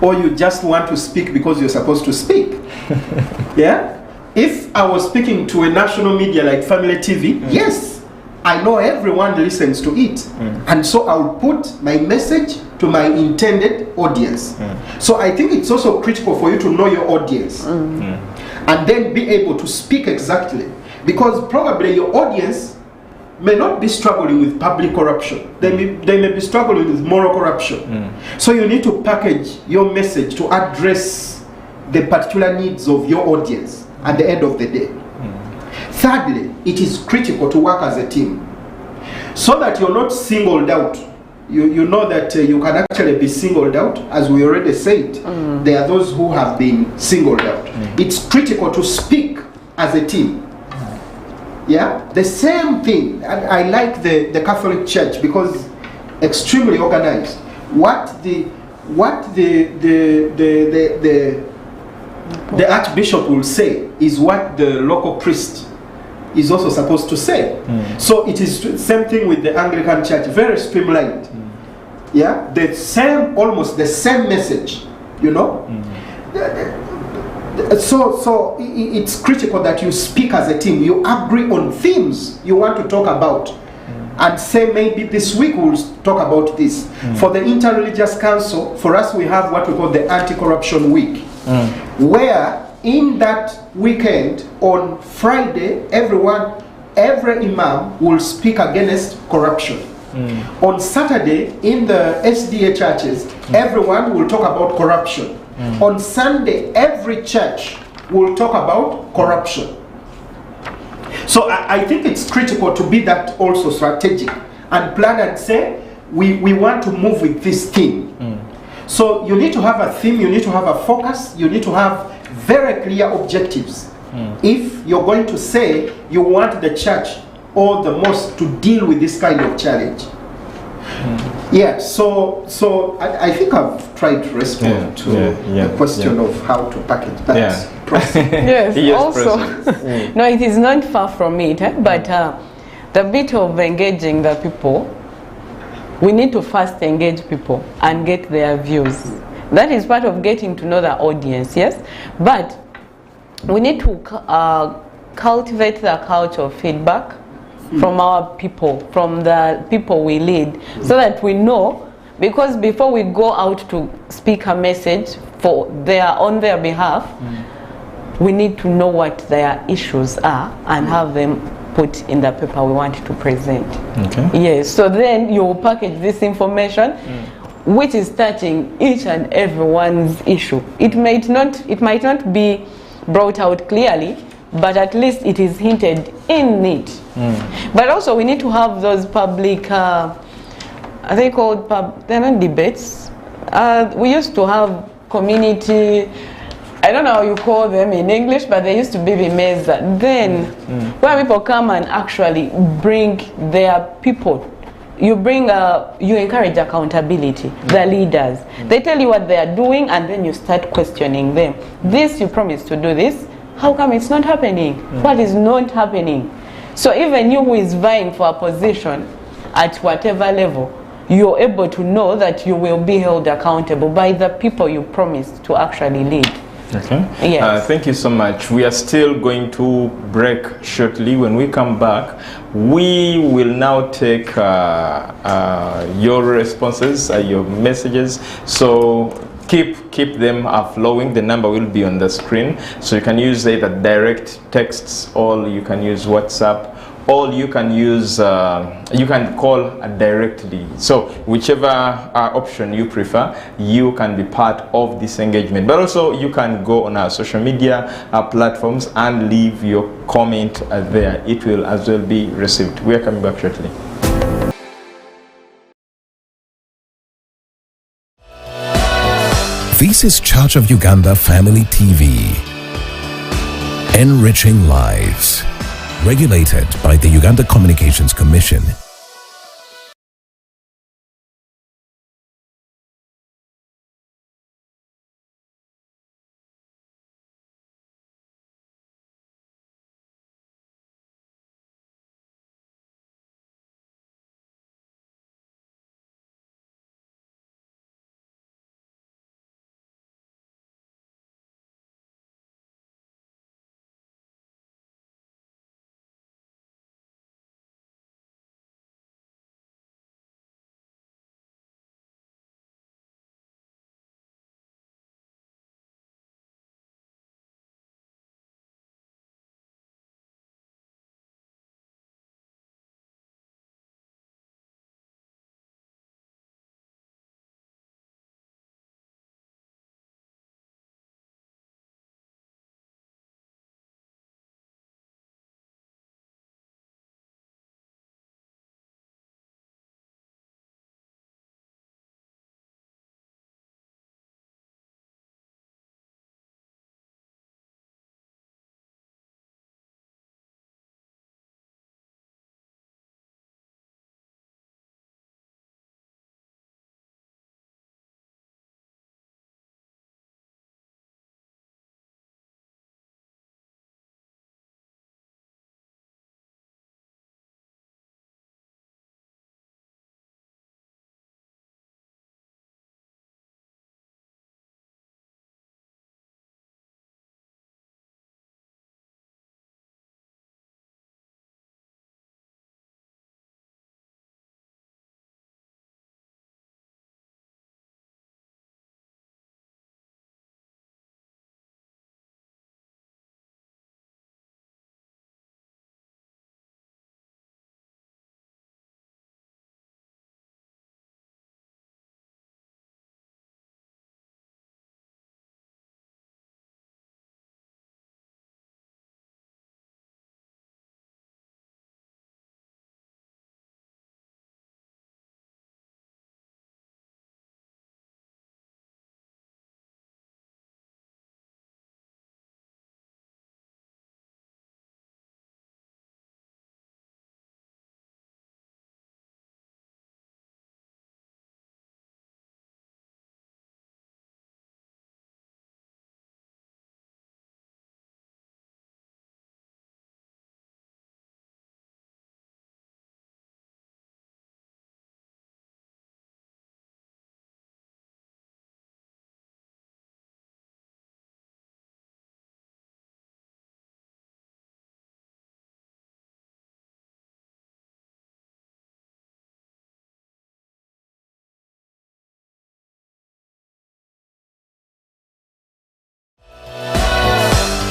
or you just want to speak because you're supposed to speak. Yeah? If I was speaking to a national media like Family TV, yes, I know everyone listens to it. And so I'll put my message to my intended audience. So I think it's also critical for you to know your audience. And then be able to speak exactly. Because probably your audience may not be struggling with public corruption. They may be struggling with moral corruption. So you need to package your message to address the particular needs of your audience at the end of the day. Thirdly, it is critical to work as a team so that you're not singled out. You know that you can actually be singled out, as we already said. There are those who have been singled out. It's critical to speak as a team. Yeah, the same thing. I like the Catholic Church because extremely organized. What the Archbishop will say is what the local priest is also supposed to say. So it is the same thing with the Anglican Church, very streamlined. Yeah, the same, almost the same message, you know. So it's critical that you speak as a team. You agree on themes you want to talk about, and say maybe this week we'll talk about this. For the Interreligious Council, for us we have what we call the Anti-Corruption Week, where in that weekend on Friday, every imam will speak against corruption. On Saturday, in the SDA churches, everyone will talk about corruption. On Sunday, every church will talk about corruption. So I think it's critical to be that also strategic and plan and say, we want to move with this theme. So you need to have a theme, you need to have a focus, you need to have very clear objectives. If you're going to say you want the church or the mosque to deal with this kind of challenge. Yeah, so I think I've tried to respond to the question of how to package that. Yes, also, no, it is not far from it, but the bit of engaging the people, we need to first engage people and get their views. That is part of getting to know the audience, yes? But we need to cultivate the culture of feedback from our people, from the people we lead, so that we know, because before we go out to speak a message on their behalf, we need to know what their issues are and have them put in the paper we want to present. Yes, so then you will package this information which is touching each and everyone's issue. It might not be brought out clearly, but at least it is hinted in it. But also we need to have those public, are they called they're not debates. We used to have community, I don't know how you call them in English, but they used to be meza. Then where people come and actually bring their people. You encourage accountability, the leaders. They tell you what they are doing and then you start questioning them. This, you promised to do this. How come it's not happening? What is not happening? So even you who is vying for a position at whatever level, you're able to know that you will be held accountable by the people you promised to actually lead. Okay. Yes. Thank you so much. We are still going to break shortly. When we come back, we will now take your responses, your messages. So keep them flowing. The number will be on the screen, so you can use either direct texts, or you can use WhatsApp, or you can use you can call directly. So whichever option you prefer, you can be part of this engagement. But also you can go on our social media platforms and leave your comment there. It will as well be received. We are coming back shortly. This is Church of Uganda Family TV. Enriching lives. Regulated by the Uganda Communications Commission.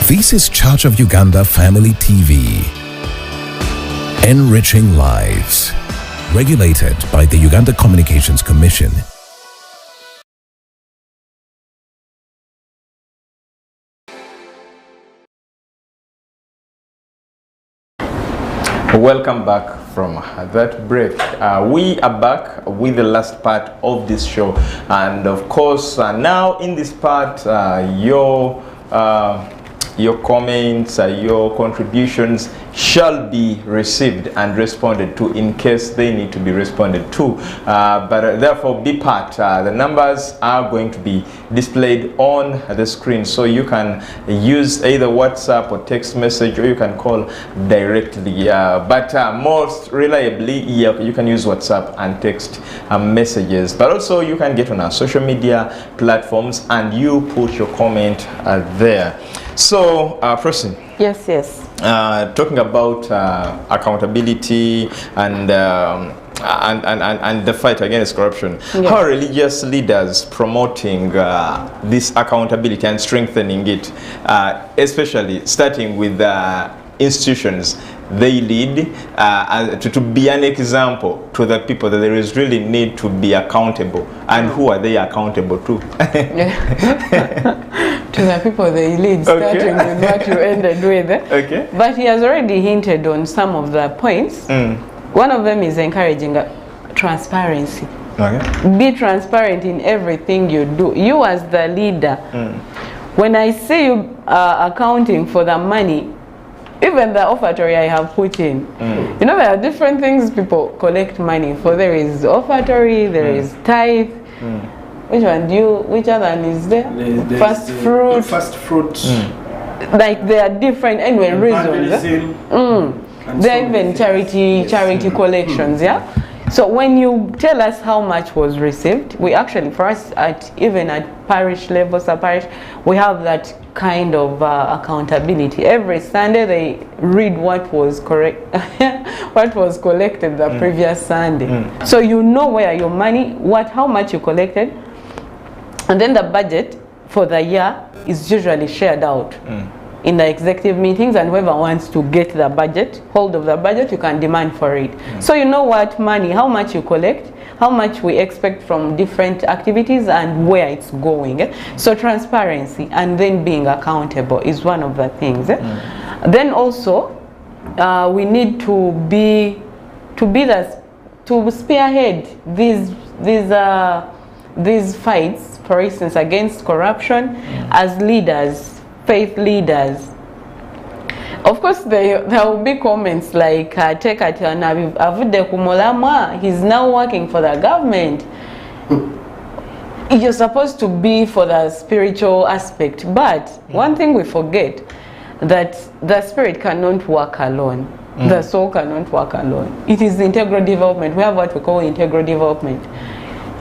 This is Church of Uganda Family TV. Enriching lives. Regulated by the Uganda Communications Commission. Welcome back from that break. We are back with the last part of this show, and of course now in this part your comments, your contributions shall be received and responded to in case they need to be responded to. But therefore be part. The numbers are going to be displayed on the screen, so you can use either WhatsApp or text message, or you can call directly. But most reliably, you can use WhatsApp and text messages. But also you can get on our social media platforms and you put your comment there. So, Prossy. Yes, yes. Talking about accountability and the fight against corruption, how are religious leaders promoting this accountability and strengthening it, especially starting with institutions they lead, to be an example to the people that there is really need to be accountable, and who are they accountable to? To the people they lead, starting with what you ended with. Okay. But he has already hinted on some of the points. One of them is encouraging transparency. Okay. Be transparent in everything you do. You as the leader, when I see you accounting for the money, even the offertory I have put in, you know, there are different things people collect money for. There is offertory, there is tithe. Which one do you, which other one is there? First fruit. First fruit. Like there are different, anyway, reasons. There are even charity collections, yeah? So when you tell us how much was received, we actually, for us, even at parish level, sub-parish, we have that kind of accountability. Every Sunday they read what was correct, what was collected the previous Sunday. So you know where your money, how much you collected, and then the budget for the year is usually shared out in the executive meetings, and whoever wants to get the budget, hold of the budget, you can demand for it. So you know what money, how much you collect, how much we expect from different activities, and where it's going. So transparency and then being accountable is one of the things. Then also we need to spearhead these fights, for instance, against corruption as leaders, faith leaders. Of course, there will be comments like, he's now working for the government. You're supposed to be for the spiritual aspect. But one thing we forget, that the spirit cannot work alone. The soul cannot work alone. It is integral development. We have what we call integral development.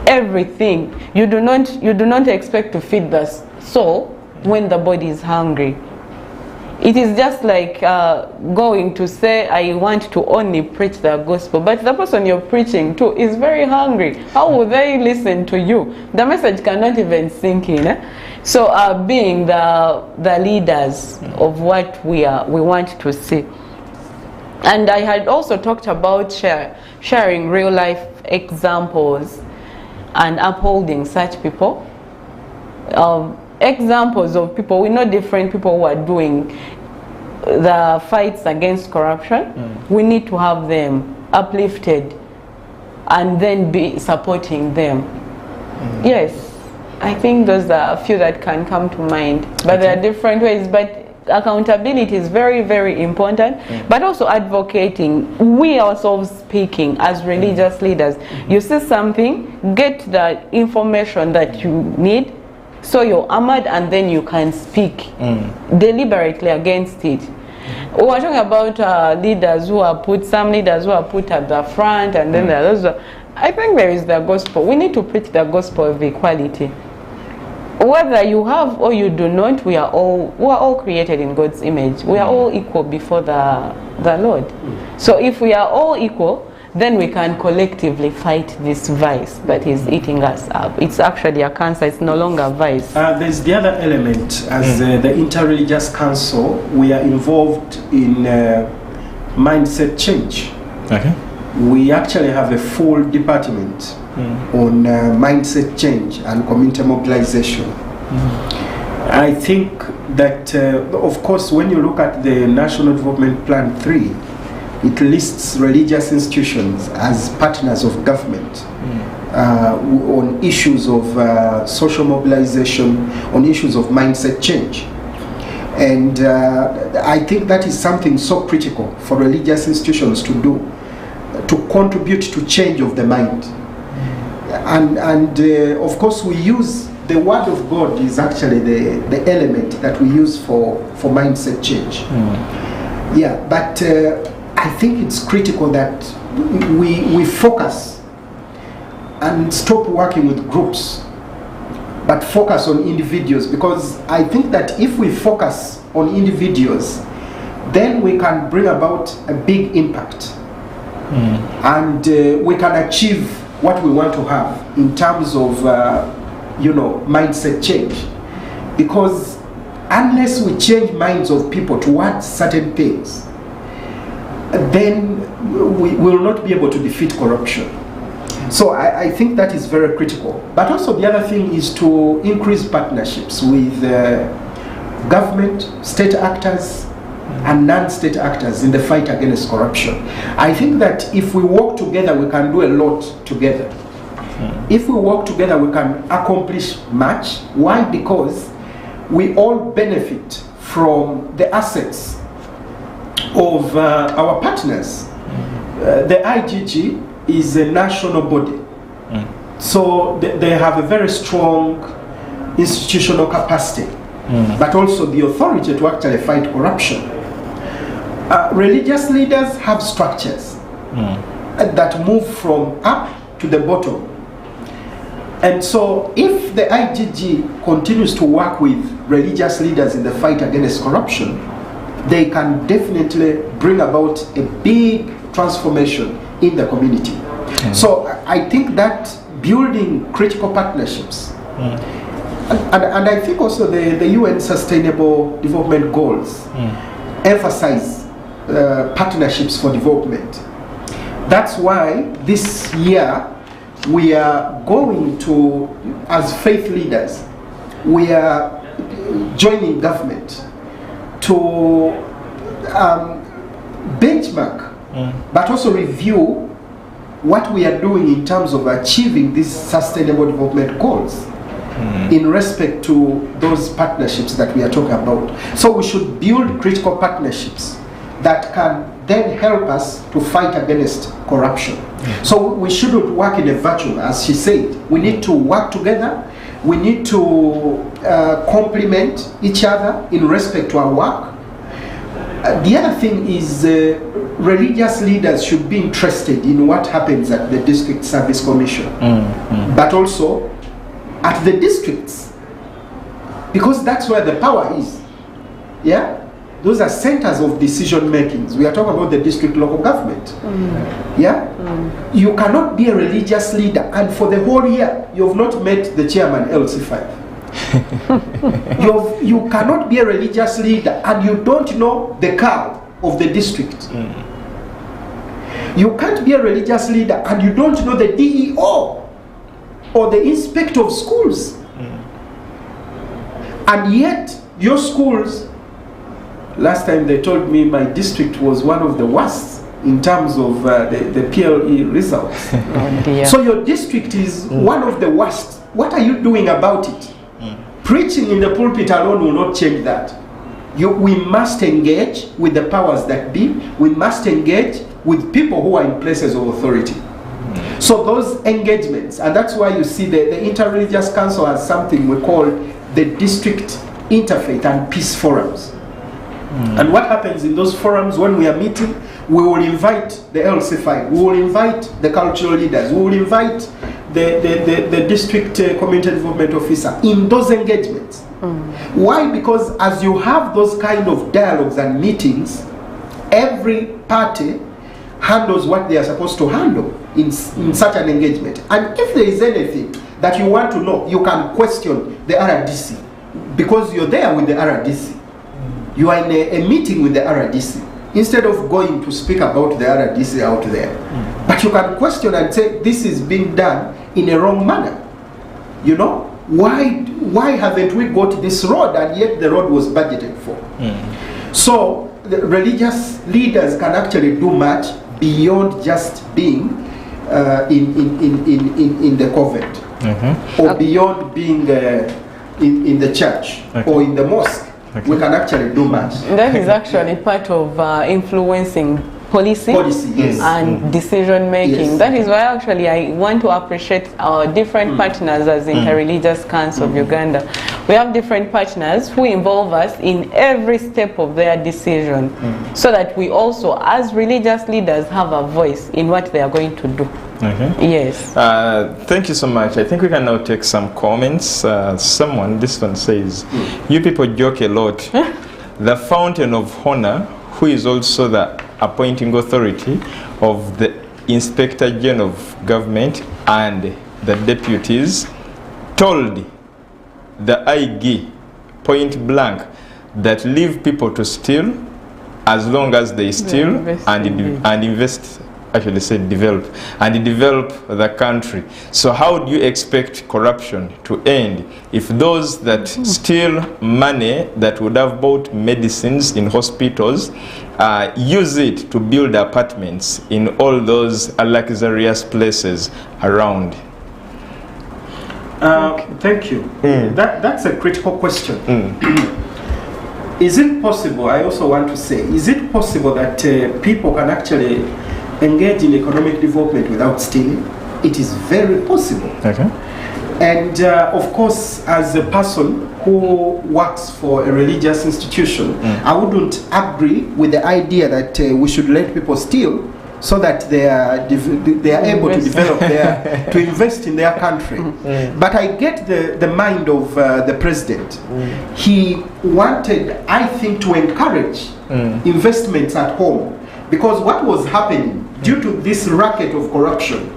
Everything. You do not expect to feed the soul when the body is hungry. It is just like going to say, I want to only preach the gospel, but the person you're preaching to is very hungry. How will they listen to you? The message cannot even sink in. So being the leaders of what we want to see. And I had also talked about sharing real life examples and upholding such people. Examples of people, we know different people who are doing the fights against corruption. We need to have them uplifted and then be supporting them. Yes, I think those are a few that can come to mind, but there are different ways. But accountability is very, very important, but also advocating, we ourselves speaking as religious leaders. You see something, get the information that you need, so you're armored, and then you can speak deliberately against it. We were talking about leaders who are put at the front, and then there are those. I think there is the gospel. We need to preach the gospel of equality. Whether you have or you do not, we are all created in God's image. We are all equal before the Lord. So if we are all equal, then we can collectively fight this vice that is eating us up. It's actually a cancer, it's no longer a vice. There's the other element. As the Interreligious Council, we are involved in mindset change. Okay. We actually have a full department on mindset change and community mobilization. I think that, of course, when you look at the National Development Plan 3, it lists religious institutions as partners of government on issues of social mobilization, on issues of mindset change. And I think that is something so critical for religious institutions to do, to contribute to change of the mind. And of course, we use the Word of God is actually the element that we use for mindset change. Yeah, but I think it's critical that we focus and stop working with groups, but focus on individuals, because I think that if we focus on individuals, then we can bring about a big impact, and we can achieve what we want to have in terms of mindset change. Because unless we change minds of people towards certain things, then we will not be able to defeat corruption. So I think that is very critical. But also the other thing is to increase partnerships with government, state actors, and non-state actors in the fight against corruption. I think that if we work together, we can do a lot together. If we work together, we can accomplish much. Why? Because we all benefit from the assets of our partners. The IGG is a national body, so they have a very strong institutional capacity, but also the authority to actually fight corruption. Religious leaders have structures that move from up to the bottom. And so if the IGG continues to work with religious leaders in the fight against corruption, they can definitely bring about a big transformation in the community. So I think that building critical partnerships, and I think also the UN Sustainable Development Goals emphasize partnerships for development. That's why this year we are going to, as faith leaders, we are joining government to benchmark, but also review what we are doing in terms of achieving these sustainable development goals in respect to those partnerships that we are talking about. So we should build critical partnerships that can then help us to fight against corruption. So we shouldn't work in a vacuum, as she said. We need to work together. We need to complement each other in respect to our work. The other thing is religious leaders should be interested in what happens at the District Service Commission, but also at the districts, because that's where the power is. Yeah? Those are centers of decision makings. We are talking about the district local government. Yeah? You cannot be a religious leader and for the whole year you have not met the chairman LC5. You cannot be a religious leader and you don't know the cow of the district. You can't be a religious leader and you don't know the DEO or the inspector of schools. And yet your schools, last time they told me my district was one of the worst in terms of the PLE results. So your district is one of the worst. What are you doing about it? Preaching in the pulpit alone will not change that. We must engage with the powers that be. We must engage with people who are in places of authority. So those engagements, and that's why you see the Interreligious Council has something we call the District Interfaith and Peace Forums. And what happens in those forums when we are meeting, we will invite the LC5, we will invite the cultural leaders, we will invite the district community development officer in those engagements. Why? Because as you have those kind of dialogues and meetings, every party handles what they are supposed to handle in such an engagement. And if there is anything that you want to know, you can question the RDC, because you're there with the RDC. You are in a meeting with the RDC, instead of going to speak about the RDC out there. But you can question and say, this is being done in a wrong manner. You know, why haven't we got this road, and yet the road was budgeted for? So the religious leaders can actually do much beyond just being in the convent, or beyond being in the church or in the mosque. We can actually do much. That is actually part of influencing policy yes. and decision making. Yes. That is why actually I want to appreciate our different partners as Interreligious Council of Uganda. We have different partners who involve us in every step of their decision, so that we also, as religious leaders, have a voice in what they are going to do. Yes. Thank you so much. I think we can now take some comments. This one says, you people joke a lot. The fountain of honor, who is also the appointing authority of the Inspector General of Government and the deputies, told the IG point blank that leave people to steal as long as they steal and invest, actually said develop, and develop the country. So how do you expect corruption to end if those that steal money that would have bought medicines in hospitals use it to build apartments in all those luxurious places around? Thank you. That's a critical question. Is it possible, I also want to say, is it possible that people can actually engage in economic development without stealing? It is very possible. And of course, as a person who works for a religious institution, I wouldn't agree with the idea that we should let people steal so that they are able to develop to invest in their country. But I get the mind of the president. He wanted, I think, to encourage investments at home, because what was happening due to this racket of corruption,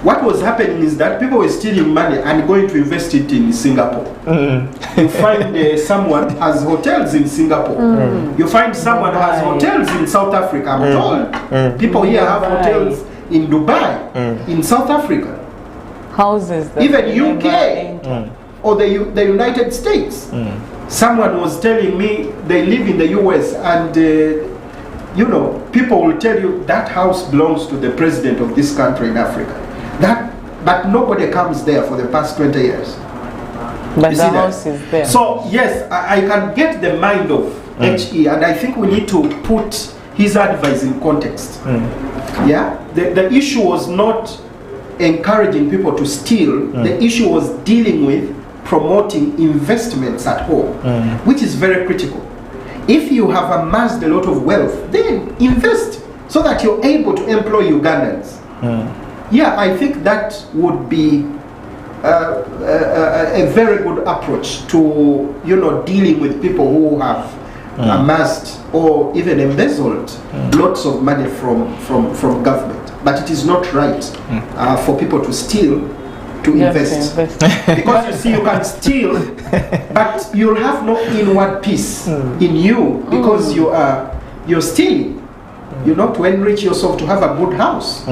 what was happening is that people were stealing money and going to invest it in Singapore. You find someone has hotels in Singapore. You find someone has hotels in South Africa. I'm told people here have hotels in Dubai, in South Africa. Houses that even UK or the United States. Someone was telling me they live in the US, and you know, people will tell you that house belongs to the president of this country in Africa. But nobody comes there for the past 20 years. But the house is there. So yes, I can get the mind of HE, and I think we need to put his advice in context. Yeah, the issue was not encouraging people to steal. The issue was dealing with promoting investments at home, which is very critical. If you have amassed a lot of wealth, then invest so that you're able to employ Ugandans. Yeah, I think that would be a very good approach to, you know, dealing with people who have amassed or even embezzled lots of money from government. But it is not right for people to steal to invest. Because you see, you can steal, but you'll have no inward peace in you, because you're stealing, you know, to enrich yourself, to have a good house.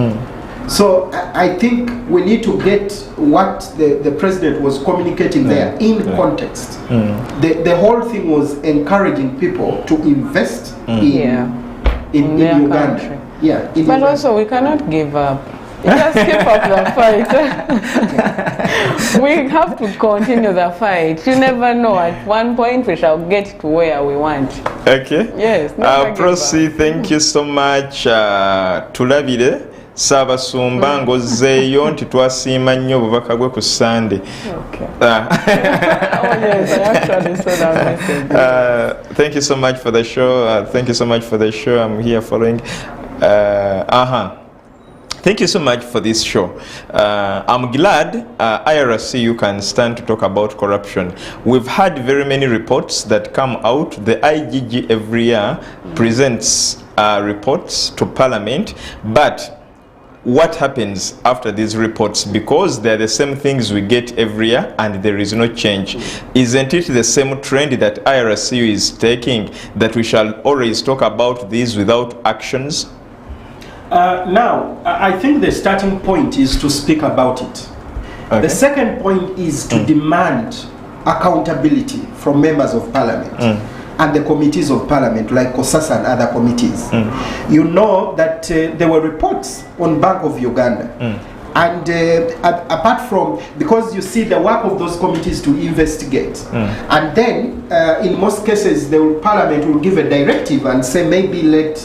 So I think we need to get what the president was communicating there in context. The whole thing was encouraging people to invest in Uganda. Country. Yeah, but Uganda. Also we cannot give up. Just keep up the fight. We have to continue the fight. You never know. At one point we shall get to where we want. Okay. Yes. Prossy, thank you so much. Tulabire Sabasumba ngozeeyo nti twasiima nnyo obubaka gwe ku Sunday. Okay. Yes, I actually saw that message. Thank you so much for the show. Thank you so much for the show. I'm here following. Thank you so much for this show. I'm glad IRCU can stand to talk about corruption. We've had very many reports that come out. The IGG every year presents reports to Parliament, but what happens after these reports? Because they're the same things we get every year and there is no change. Isn't it the same trend that IRCU is taking, that we shall always talk about these without actions? Now, I think the starting point is to speak about it. Okay. The second point is to demand accountability from members of Parliament and the committees of Parliament, like COSASA and other committees. You know that there were reports on Bank of Uganda. And apart from, because you see the work of those committees to investigate, and then in most cases the Parliament will give a directive and say maybe let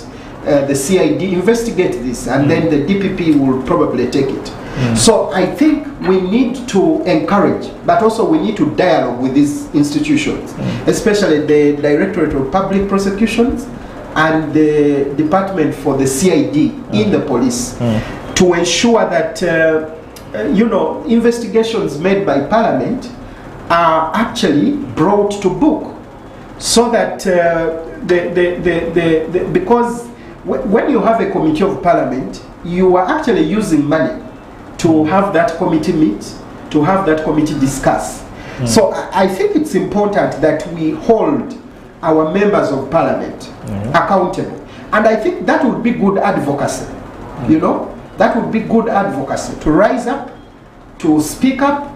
the CID investigate this, and then the DPP will probably take it. So I think we need to encourage, but also we need to dialogue with these institutions, especially the Directorate of Public Prosecutions and the Department for the CID in the police, to ensure that investigations made by Parliament are actually brought to book, so that because when you have a committee of Parliament, you are actually using money to have that committee meet, to have that committee discuss. So I think it's important that we hold our members of Parliament accountable. And I think that would be good advocacy, that would be good advocacy, to rise up, to speak up,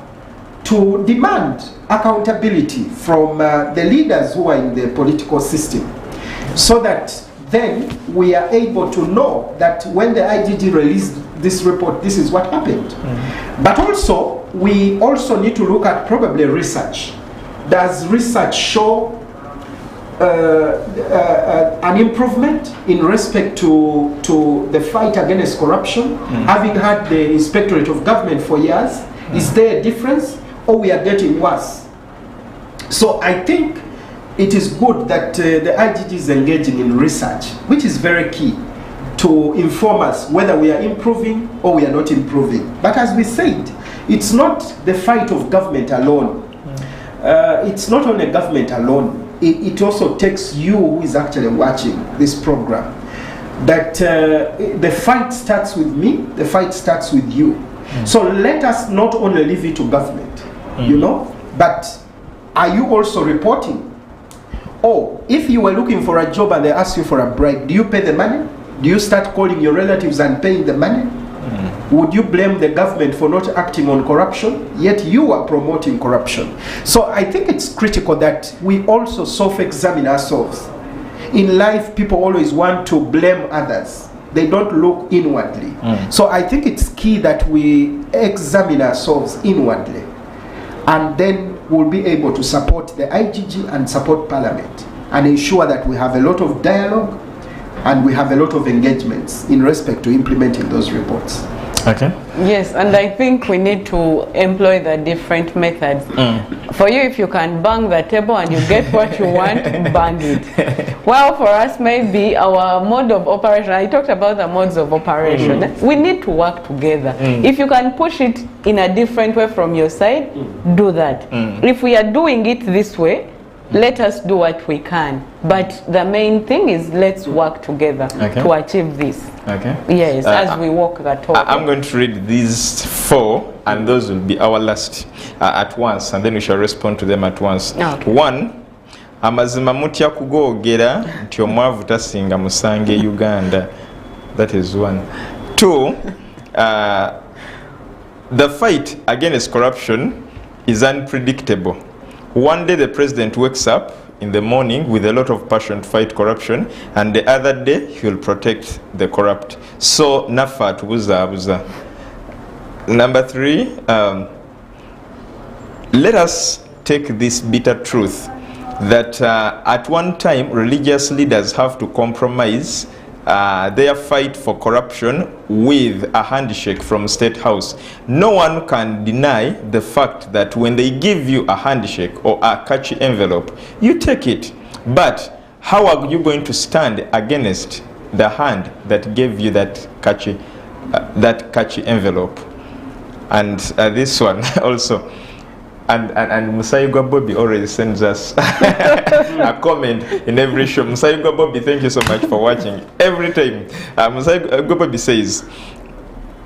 to demand accountability from the leaders who are in the political system, so that then we are able to know that when the IGG released this report, this is what happened. But also, we also need to look at probably research. Does research show an improvement in respect to the fight against corruption? Having had the Inspectorate of Government for years, is there a difference, or we are getting worse? So I think it is good that the IGG is engaging in research, which is very key to inform us whether we are improving or we are not improving. But as we said, it's not the fight of government alone. It's not only government alone. It also takes you who is actually watching this program. That the fight starts with me, the fight starts with you. So let us not only leave it to government, but are you also reporting? Or if you were looking for a job and they ask you for a bribe, do you pay the money? Do you start calling your relatives and paying the money? Would you blame the government for not acting on corruption? Yet you are promoting corruption. So I think it's critical that we also self-examine ourselves. In life, people always want to blame others. They don't look inwardly. So I think it's key that we examine ourselves inwardly. And then we'll be able to support the IGG and support Parliament and ensure that we have a lot of dialogue and we have a lot of engagements in respect to implementing those reports. Okay. Yes, and I think we need to employ the different methods. For you, if you can bang the table and you get what you want, bang it. Well, for us, maybe our mode of operation, I talked about the modes of operation. We need to work together. If you can push it in a different way from your side, do that. If we are doing it this way, let us do what we can. But the main thing is let's work together to achieve this. Okay. Yes, as we walk the talk. I'm going to read these 4, and those will be our last at once, and then we shall respond to them at once. Okay. 1. Amazima mutya kugogera nti omwavu tasinga musange Uganda. That is 1. 2. The fight against corruption is unpredictable. One day the president wakes up in the morning with a lot of passion to fight corruption, and the other day he will protect the corrupt. So nafa tubuza. Number 3, let us take this bitter truth that at one time religious leaders have to compromise their fight for corruption with a handshake from State House. No one can deny the fact that when they give you a handshake or a catchy envelope, you take it. But how are you going to stand against the hand that gave you that catchy envelope? And this one also. And Musaigwa Bobby always sends us a comment in every show. Musaigwa Bobby, thank you so much for watching every time. Musaigwa Bobby says,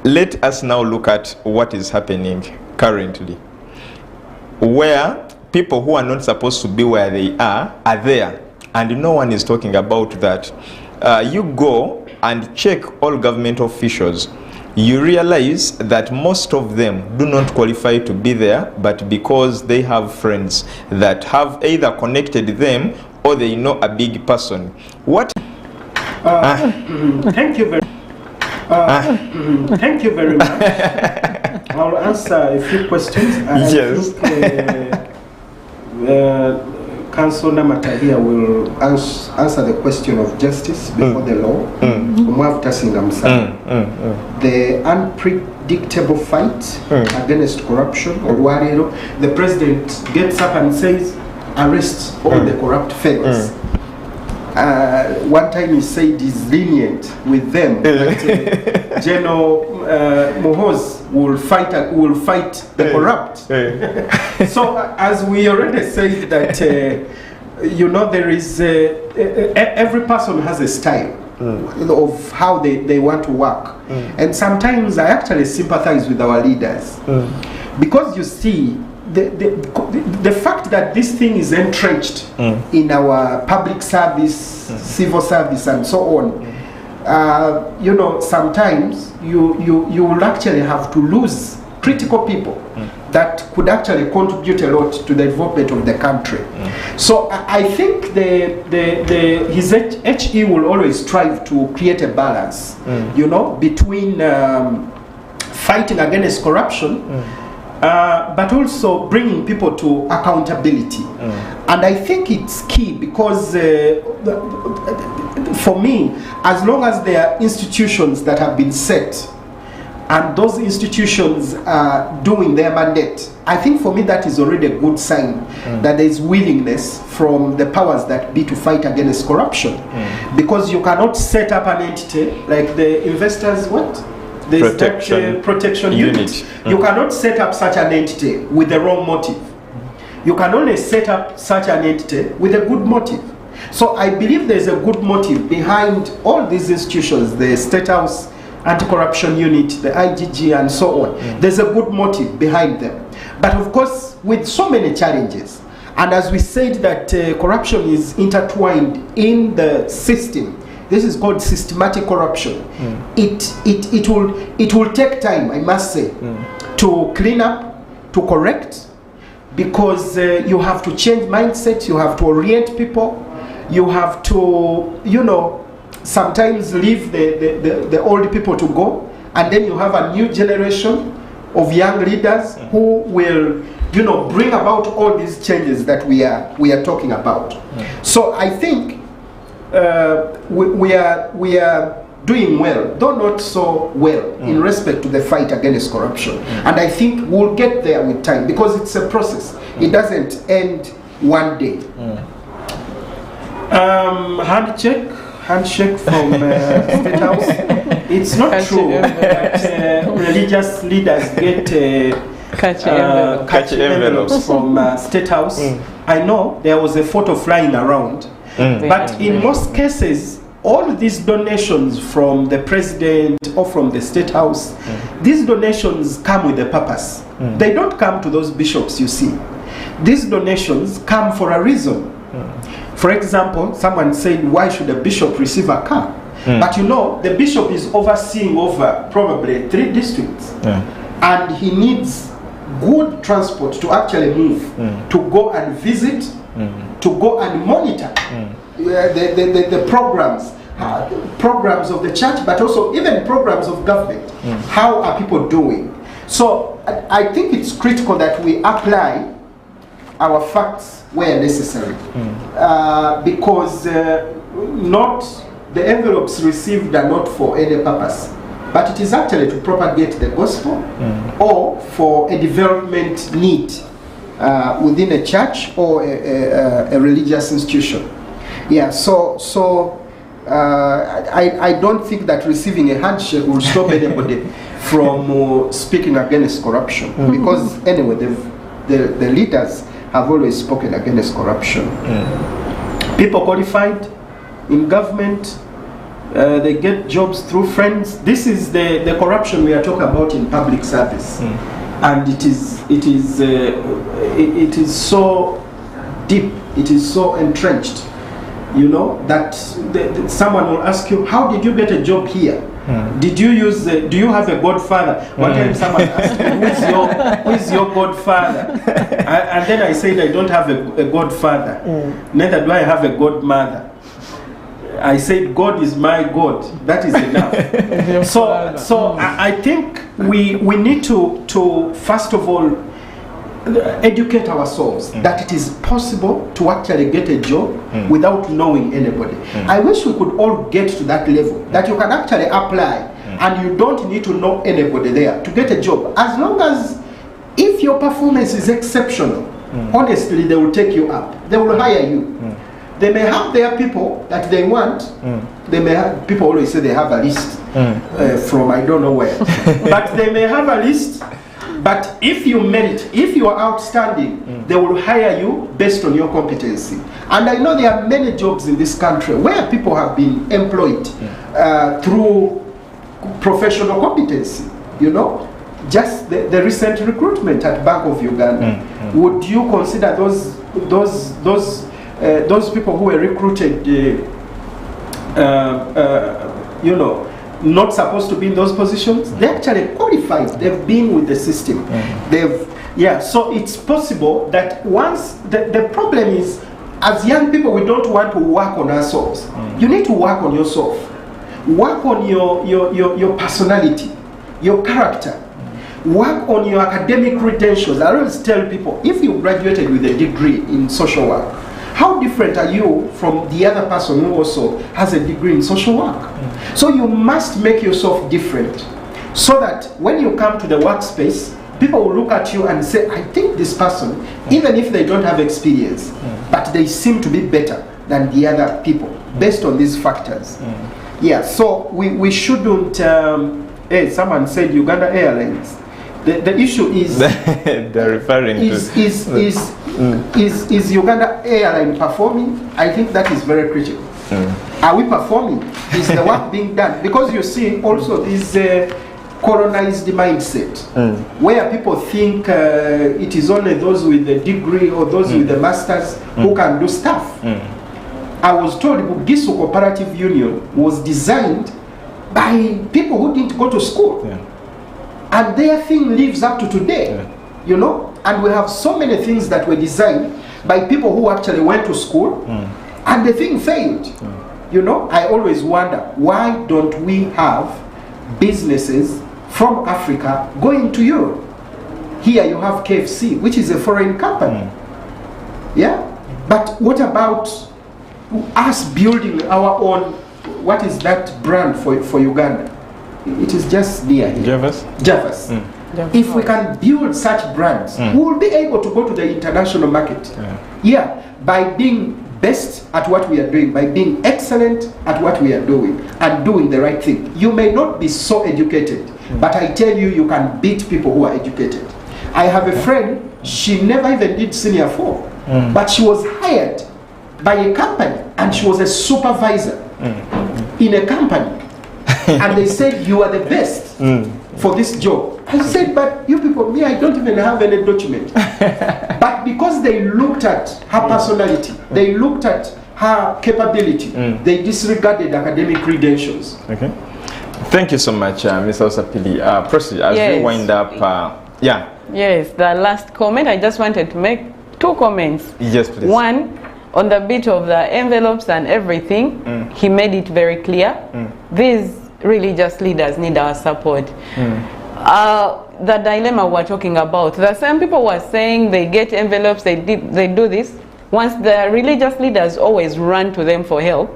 let us now look at what is happening currently, where people who are not supposed to be where they are there, and no one is talking about that. You go and check all government officials, you realize that most of them do not qualify to be there, but because they have friends that have either connected them or they know a big person. What? Thank you very thank you very much. I'll answer a few questions. Yes. Council Namata here will answer the question of justice before the law. The unpredictable fight against corruption, or warrior. The president gets up and says, arrest all the corrupt fellows. One time he said he's lenient with them. That, General Mohoz will fight the corrupt. So as we already said that, you know, there is every person has a style of how they want to work. And sometimes I actually sympathize with our leaders because you see the fact that this thing is entrenched in our public service, civil service, and so on. You know, sometimes you will actually have to lose critical people that could actually contribute a lot to the development of the country. So I think his HE will always strive to create a balance, you know, between fighting against corruption, but also bringing people to accountability. And I think it's key because for me, as long as there are institutions that have been set and those institutions are doing their mandate, I think for me that is already a good sign that there is willingness from the powers that be to fight against corruption. Because you cannot set up an entity like the investors, protection unit. You cannot set up such an entity with the wrong motive. You can only set up such an entity with a good motive. So I believe there's a good motive behind all these institutions, the State House Anti-Corruption Unit, the IGG, and so on. There's a good motive behind them. But of course, with so many challenges, and as we said that corruption is intertwined in the system, this is called systematic corruption. It will take time, I must say, to clean up, to correct, because you have to change mindsets, you have to orient people, you have to, you know, sometimes leave the old people to go, and then you have a new generation of young leaders who will, you know, bring about all these changes that we are talking about. So I think we are doing well, though not so well, in respect to the fight against corruption. And I think we'll get there with time because it's a process. It doesn't end one day. Handshake from State House. It's not true that religious leaders get catch envelopes from State House. I know there was a photo flying around, but in most cases, all these donations from the president or from the State House, these donations come with a purpose. They don't come to those bishops, you see. These donations come for a reason. For example, someone said, why should a bishop receive a car? But you know, the bishop is overseeing over probably 3 districts. And he needs good transport to actually move, to go and visit, to go and monitor the programs of the church, but also even programs of government. How are people doing? So I think it's critical that we apply our facts where necessary, because not the envelopes received are not for any purpose, but it is actually to propagate the gospel or for a development need within a church or a religious institution. Yeah, so I don't think that receiving a handshake will stop anybody from speaking against corruption, because anyway the leaders have always spoken against corruption. People qualified in government, they get jobs through friends. This is the corruption we are talking about in public service, and it is so deep, it is so entrenched, you know, that someone will ask you, how did you get a job here? Did you use do you have a godfather? One time someone asked me, who is your godfather? And then I said, I don't have a godfather. Neither do I have a godmother. I said, God is my God. That is enough. So I think we need to first of all educate ourselves that it is possible to actually get a job without knowing anybody. I wish we could all get to that level, that you can actually apply and you don't need to know anybody there to get a job. As long as, if your performance is exceptional, honestly, they will take you up. They will hire you. They may have their people that they want. They may have, people always say they have a list from I don't know where. But they may have a list. But if you merit, if you are outstanding, they will hire you based on your competency. And I know there are many jobs in this country where people have been employed through professional competency. You know, just the recent recruitment at Bank of Uganda. Would you consider those people who were recruited, you know, not supposed to be in those positions? They actually qualified. They've been with the system. So it's possible that once the problem is, as young people, we don't want to work on ourselves. You need to work on yourself. Work on your personality, your character. Work on your academic credentials. I always tell people, if you graduated with a degree in social work, how different are you from the other person who also has a degree in social work? So you must make yourself different, so that when you come to the workspace, people will look at you and say, I think this person, even if they don't have experience, but they seem to be better than the other people, based on these factors. So we shouldn't, someone said Uganda Airlines. The issue is they're referring is Uganda Airline performing? I think that is very critical. Are we performing? Is the work being done? Because you see also this colonized mindset, where people think it is only those with a degree or those with a master's who can do stuff. I was told Bugisu Cooperative Union was designed by people who didn't go to school. And their thing lives up to today, you know. And we have so many things that were designed by people who actually went to school, and the thing failed. You know, I always wonder, why don't we have businesses from Africa going to Europe? Here you have KFC, which is a foreign company. But what about us building our own, what is that brand for Uganda? It is just near here. Javas. If we can build such brands, we will be able to go to the international market. By being best at what we are doing, by being excellent at what we are doing, and doing the right thing. You may not be so educated, but I tell you, you can beat people who are educated. I have a friend, she never even did senior 4, but she was hired by a company, and she was a supervisor in a company. And they said, you are the best for this job. I said, but you people, me, I don't even have any document. But because they looked at her personality, they looked at her capability, they disregarded academic credentials. Thank you so much, Mr. Osapiri. Prossy, as we wind up, Yes, the last comment, I just wanted to make 2 comments. Yes, please. One, on the bit of the envelopes and everything, he made it very clear. These religious leaders need our support. The dilemma we're talking about, the same people were saying they get envelopes, they do this. Once the religious leaders always run to them for help,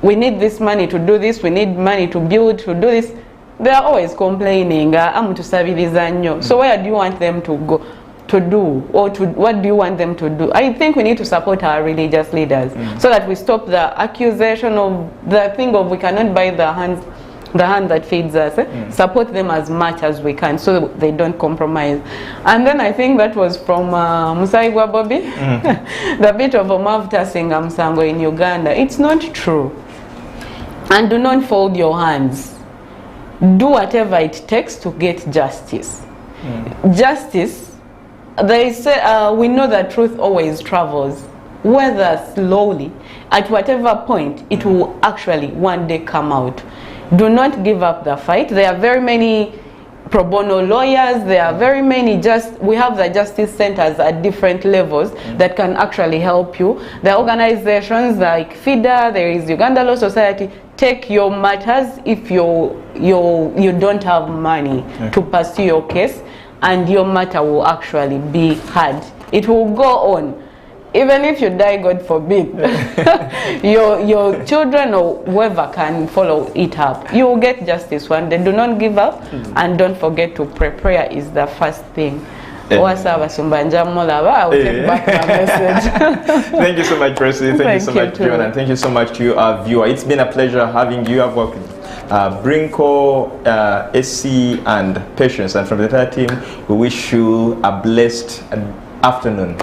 we need this money to do this, we need money to build, to do this, they are always complaining, so where do you want them to go to do, or what do you want them to do? I think we need to support our religious leaders so that we stop the accusation of the thing of we cannot buy the hands the hand that feeds us, support them as much as we can so they don't compromise. And then I think that was from Musaigwa Bobby, the bit of Omavuta Singa Musango in Uganda. It's not true. And do not fold your hands. Do whatever it takes to get justice. Justice, they say, we know that truth always travels, whether slowly, at whatever point, it will actually one day come out. Do not give up the fight. There are very many pro bono lawyers, there are very many, we have the justice centers at different levels that can actually help you. There are organizations like FIDA, there is Uganda Law Society. Take your matters if you don't have money to pursue your case, and your matter will actually be heard. It will go on. Even if you die, God forbid, your children or whoever can follow it up. You will get justice one day. Do not give up, and don't forget to pray. Prayer is the first thing. I will take back my message. Thank you so much, Prossy. Thank you so much, John, and thank you so much to you, our viewer. It's been a pleasure having you. I've worked with Brinko, SC, and Patience. And from the entire team, we wish you a blessed afternoon.